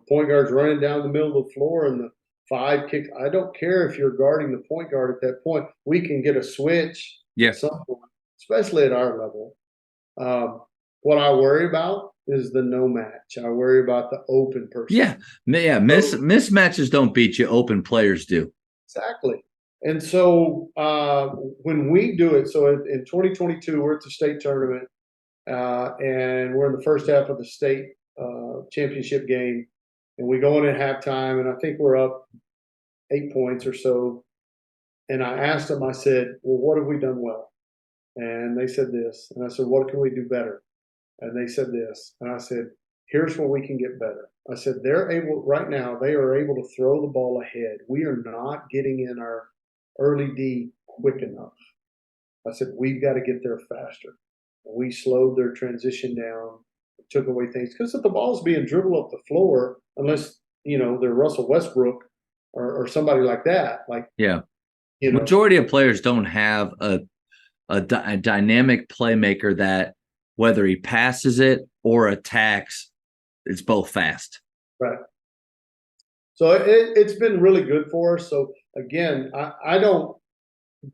point guard's running down the middle of the floor and the 5 kicks, I don't care if you're guarding the point guard at that point. We can get a switch.
Yeah,
at some point, especially at our level. What I worry about is the no match. I worry about the open person.
Yeah. Mismatches don't beat you. Open players do.
Exactly. And so when we do it, so in 2022, we're at the state tournament, and we're in the first half of the state championship game, and we go in at halftime, and I think we're up 8 points or so. And I asked them, I said, well, what have we done well? And they said this. And I said, what can we do better? And they said this, and I said, here's where we can get better. I said, right now, they are able to throw the ball ahead. We are not getting in our early D quick enough. I said, we've got to get there faster. And we slowed their transition down, took away things. Because if the ball's being dribbled up the floor, unless, they're Russell Westbrook or somebody like that.
Majority of players don't have a dynamic playmaker that, whether he passes it or attacks, it's both fast.
Right. So it's been really good for us. So again,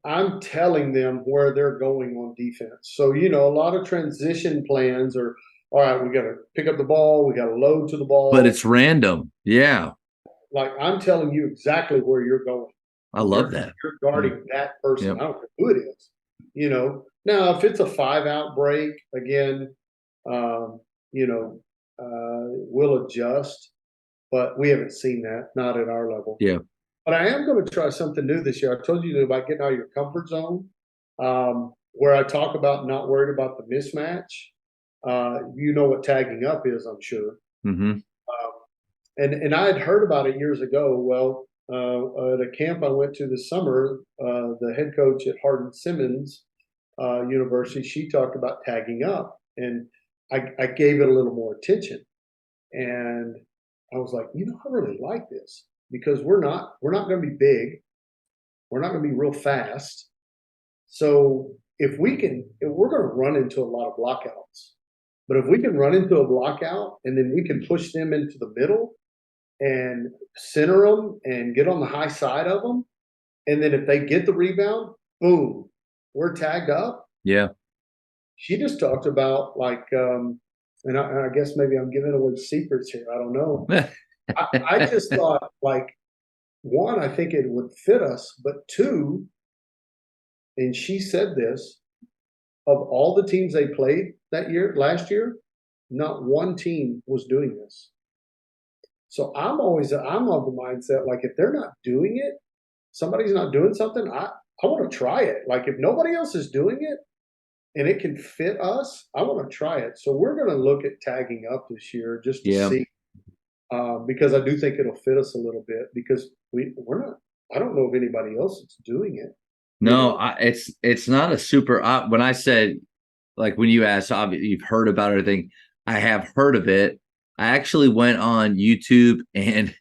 I'm telling them where they're going on defense. So, a lot of transition plans are, all right, we got to pick up the ball. We got to load to the ball.
But it's random. Yeah.
Like I'm telling you exactly where you're going.
I love that.
You're guarding that person.
Yep.
I don't care who it is. Now if it's a 5-out break, again, we'll adjust, but we haven't seen that, not at our level.
Yeah.
But I am going to try something new this year. I told you about getting out of your comfort zone, where I talk about not worried about the mismatch. You know what tagging up is, I'm sure.
Mm-hmm.
And I had heard about it years ago. Well, at a camp I went to this summer, the head coach at Hardin Simmons University, she talked about tagging up, and I gave it a little more attention, and I was like, I really like this because we're not going to be big, we're not going to be real fast, so we're going to run into a lot of blockouts, but if we can run into a blockout and then we can push them into the middle and center them and get on the high side of them, and then if they get the rebound, boom, we're tagged up.
Yeah.
She just talked about like, and I guess maybe I'm giving away secrets here. I don't know. I just thought like, one, I think it would fit us, but two, and she said this, of all the teams they played last year, not one team was doing this. So I'm of the mindset, like if they're not doing it, somebody's not doing something, I want to try it. Like if nobody else is doing it and it can fit us, I want to try it. So we're going to look at tagging up this year just to
Yeah.
see, because I do think it'll fit us a little bit because we're not, I don't know if anybody else is doing it. You
No,
know?
it's not a super. When I said, like when you asked, obviously you've heard about everything. I have heard of it. I actually went on YouTube and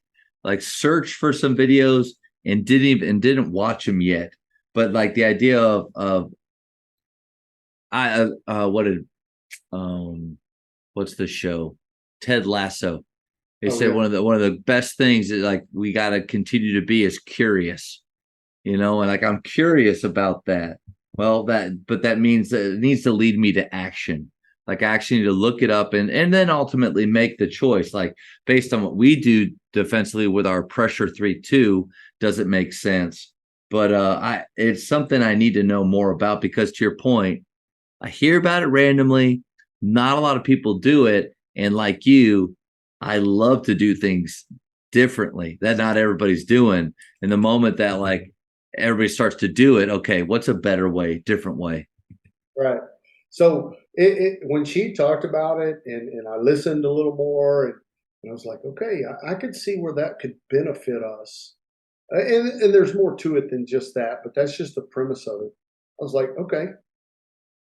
like searched for some videos and didn't watch them yet. But like the idea of I what did what's the show? Ted Lasso. They
Oh
said
yeah.
one of the best things is like we got to continue to be is curious, and like I'm curious about that. Well, but that means that it needs to lead me to action. Like I actually need to look it up and then ultimately make the choice. Like based on what we do defensively with our pressure 3-2, does it make sense? But it's something I need to know more about because to your point, I hear about it randomly. Not a lot of people do it. And like you, I love to do things differently that not everybody's doing. And the moment that like everybody starts to do it, okay, what's a better way, different way?
Right. So when she talked about it and I listened a little more and I was like, okay, I could see where that could benefit us. And there's more to it than just that, but that's just the premise of it. I was like, okay,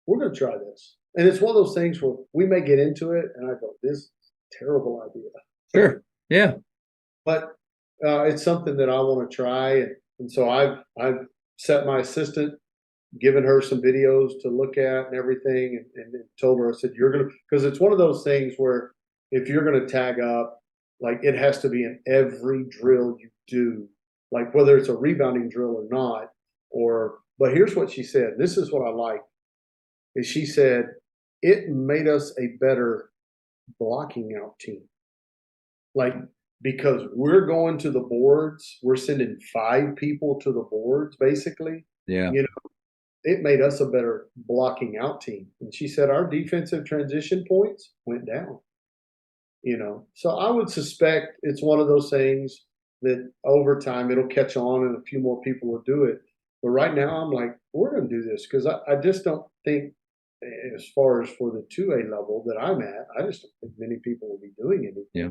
we're going to try this. And it's one of those things where we may get into it and I go, this is a terrible idea.
Sure. Yeah.
But it's something that I want to try. And so I've set my assistant, given her some videos to look at and everything, and told her, I said, you're going to, because it's one of those things where if you're going to tag up, like it has to be in every drill you do, like whether it's a rebounding drill or not, but here's what she said. This is what I like is she said, it made us a better blocking out team. Like, because we're going to the boards, we're sending 5 people to the boards, basically.
Yeah.
You know, it made us a better blocking out team. And she said our defensive transition points went down. So I would suspect it's one of those things that over time it'll catch on and a few more people will do it. But right now I'm like, we're going to do this because I just don't think, as far as for the 2A level that I'm at, I just don't think many people will be doing it.
Yeah.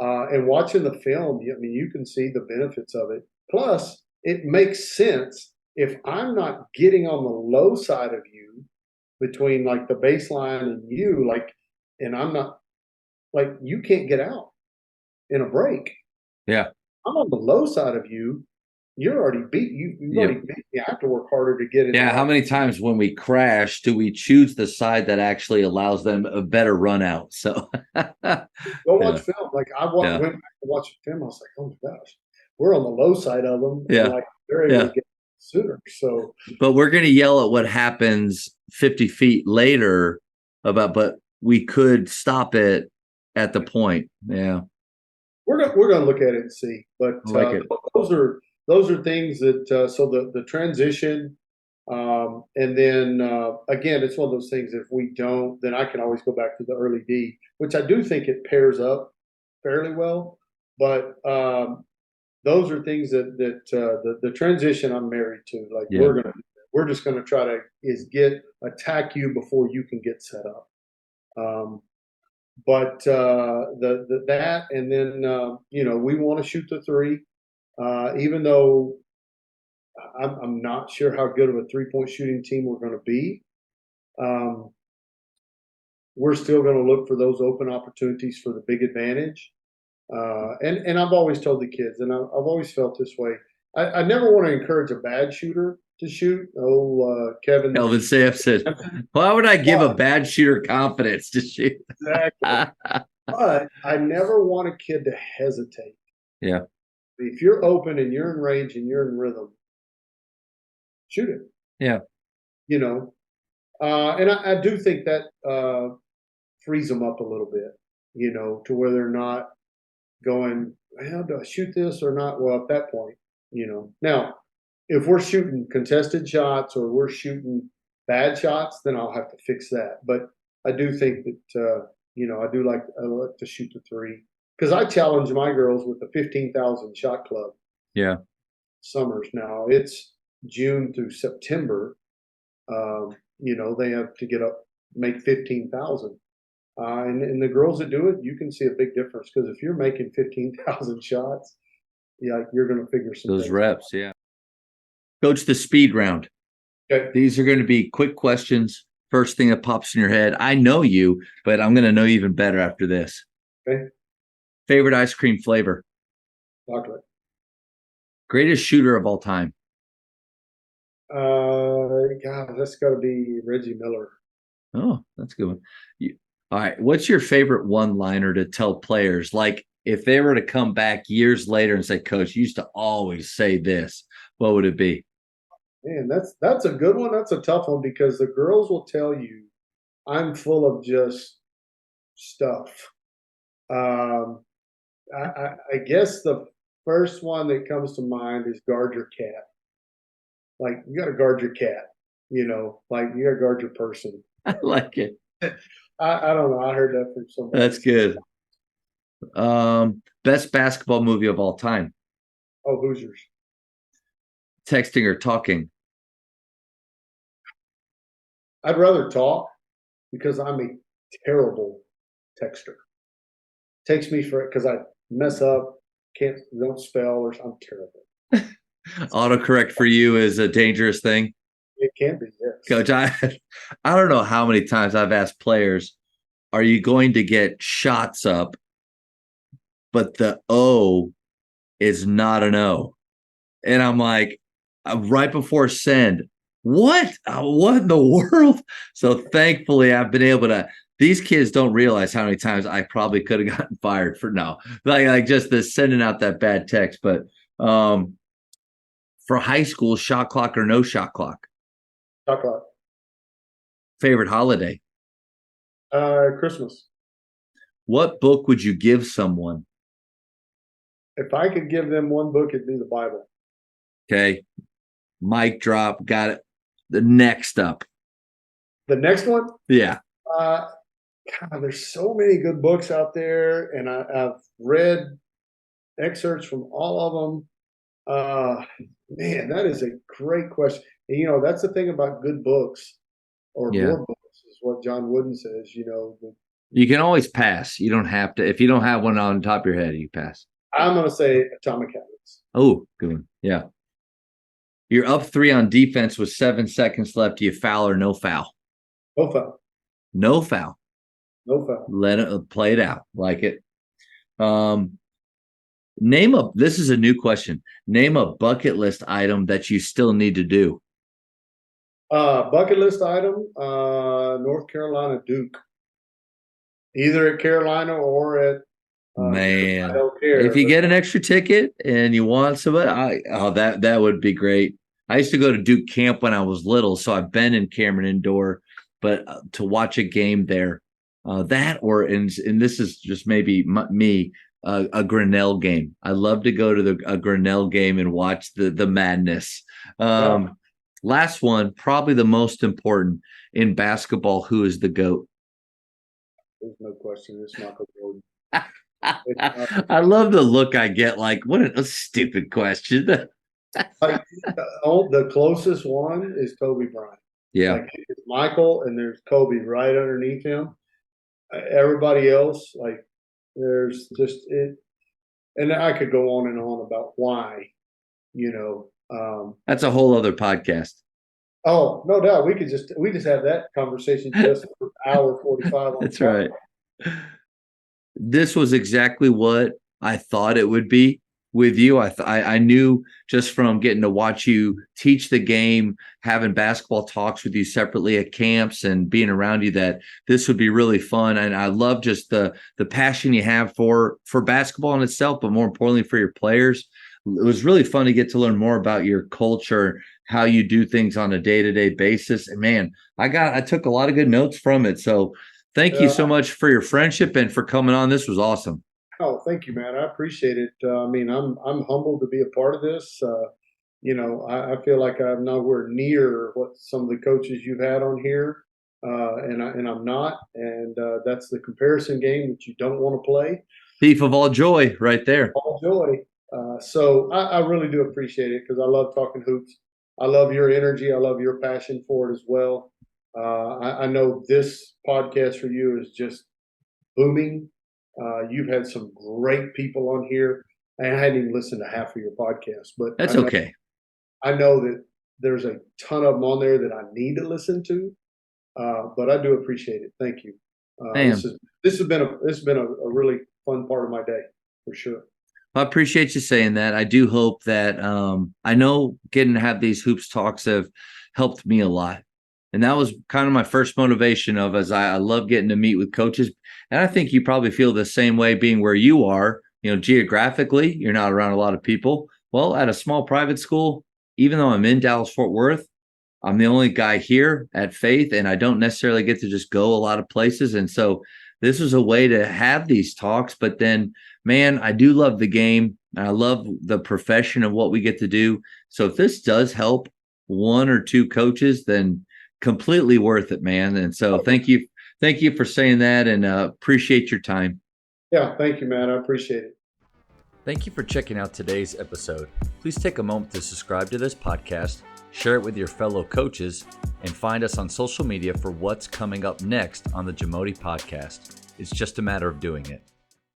And watching the film, I mean, you can see the benefits of it. Plus, it makes sense if I'm not getting on the low side of you between like the baseline and you, like, and I'm not like you can't get out in a break.
Yeah.
I'm on the low side of you. You're already beat you. You've
Yeah.
already beat. You have to work harder to get in.
Yeah. How many times when we crash do we choose the side that actually allows them a better run out? So
Go watch film. Like went back to watch the film. I was like, oh my gosh, we're on the low side of them, and like they're able to get sooner. So,
but we're going to yell at what happens 50 feet later but we could stop it at the point. Yeah,
we're gonna look at it and see. But
I like it.
those are things that so the transition. And then again, it's one of those things. If we don't, then I can always go back to the early D, which I do think it pairs up fairly well. But those are things that the transition I'm married to. Like we're just gonna try to attack you before you can get set up. But that and then we want to shoot the 3, even though I'm not sure how good of a 3-point shooting team we're going to be. We're still going to look for those open opportunities for the big advantage. And I've always told the kids, and I've always felt this way. I never want to encourage a bad shooter to shoot. Kelvin
Sampson. Why would I give a bad shooter confidence to shoot?
Exactly. But I never want a kid to hesitate.
Yeah.
If you're open and you're in range and you're in rhythm, shoot it.
Yeah.
You know, and I do think that frees them up a little bit, you know, to where they're not going, well, do I shoot this or not? Well, at that point, you know. Now, if we're shooting contested shots or we're shooting bad shots, then I'll have to fix that. But I do think that, you know, I like to shoot the three because I challenge my girls with the 15,000 shot club.
Yeah.
Summers now. It's June through September. You know, they have to make 15,000. And the girls that do it, you can see a big difference because if you're making 15,000 shots, yeah, you're going to figure some
Those
things
reps.
out.
Yeah. Coach, the speed round.
Okay.
These are going to be quick questions. First thing that pops in your head. I know you, but I'm going to know you even better after this.
Okay.
Favorite ice cream flavor?
Chocolate.
Greatest shooter of all time?
God, that's got to be Reggie Miller.
Oh, that's a good one. All right. What's your favorite one-liner to tell players? Like if they were to come back years later and say, Coach, you used to always say this, what would it be?
Man, that's a good one. That's a tough one because the girls will tell you I'm full of just stuff. I guess the first one that comes to mind is guard your cat. Like you got to guard your cat, you know, like you got to guard your person.
I like it.
I don't know. I heard that from somebody.
That's good. Best basketball movie of all time?
Oh, Hoosiers.
Texting or talking?
I'd rather talk because I'm a terrible texter. Takes me for it because I mess up, don't spell, or I'm terrible.
Autocorrect for you is a dangerous thing.
It can be, yes.
Coach, I don't know how many times I've asked players, are you going to get shots up? But the O is not an O. And I'm like, right before send, what in the world? So thankfully I've been able to, these kids don't realize how many times I probably could have gotten fired for like just the sending out that bad text. But for high school, shot clock or no shot clock?
Shot clock.
Favorite holiday?
Christmas.
What book would you give someone?
If I could give them one book, it'd be the Bible.
Okay. Mic drop. Got it. The next up.
The next one?
Yeah.
God, there's so many good books out there, and I've read excerpts from all of them. Man, that is a great question. And, you know, that's the thing about good books or more books is what John Wooden says, you know.
You can always pass. You don't have to. If you don't have one on top of your head, you pass.
I'm going to say Atomic Habits.
Oh, good one. Yeah. You're up 3 on defense with 7 seconds left. Do you foul or no foul?
No foul.
No foul.
No foul.
Let it play it out. Like it. This is a new question. Name a bucket list item that you still need to do.
Bucket list item, North Carolina Duke. Either at Carolina or at
Man,
I don't care.
if you get an extra ticket and you want somebody, that would be great. I used to go to Duke camp when I was little, so I've been in Cameron Indoor, but to watch a game there, and this is just maybe me, a Grinnell game. I love to go to a Grinnell game and watch the madness. Last one, probably the most important in basketball. Who is the GOAT?
There's no question. It's Michael Jordan.
I love the look I get. Like, what a stupid question.
The closest one is Kobe Bryant.
Yeah,
like it's Michael, and there's Kobe right underneath him. Everybody else, like, there's just it, and I could go on and on about why. You know,
that's a whole other podcast.
Oh, no doubt. We just have that conversation just for an hour 45.
That's right. This was exactly what I thought it would be with you. I knew just from getting to watch you teach the game, having basketball talks with you separately at camps and being around you, that this would be really fun. And I love just the passion you have for basketball in itself, but more importantly for your players. was really fun to get to learn more about your culture, how you do things on a day-to-day basis. And man, I took a lot of good notes from it. So thank you so much for your friendship and for coming on. This was awesome.
Oh, thank you, man. I appreciate it. I'm humbled to be a part of this. I feel like I'm nowhere near what some of the coaches you've had on here, and I'm not. And that's the comparison game that you don't want to play.
Thief of all joy, right there.
All joy. So I really do appreciate it because I love talking hoops. I love your energy. I love your passion for it as well. I know this podcast for you is just booming. You've had some great people on here. And I hadn't even listened to half of your podcast, but
That's okay.
I know that there's a ton of them on there that I need to listen to. But I do appreciate it. Thank you. This has been a really fun part of my day for sure.
I appreciate you saying that. I do hope that I know getting to have these hoops talks have helped me a lot. And that was kind of my first motivation of as I love getting to meet with coaches. And I think you probably feel the same way being where you are, geographically, you're not around a lot of people. Well, at a small private school, even though I'm in Dallas, Fort Worth, I'm the only guy here at Faith, and I don't necessarily get to just go a lot of places. And so this was a way to have these talks. But then, man, I do love the game. I love the profession of what we get to do. So if this does help one or two coaches, then completely worth it, man. And so thank you for saying that, and appreciate your time.
Yeah, thank you, man. I appreciate it.
Thank you for checking out today's episode. Please take a moment to subscribe to this podcast, share it with your fellow coaches, and find us on social media for what's coming up next on the Jamodi Podcast. It's just a matter of doing it.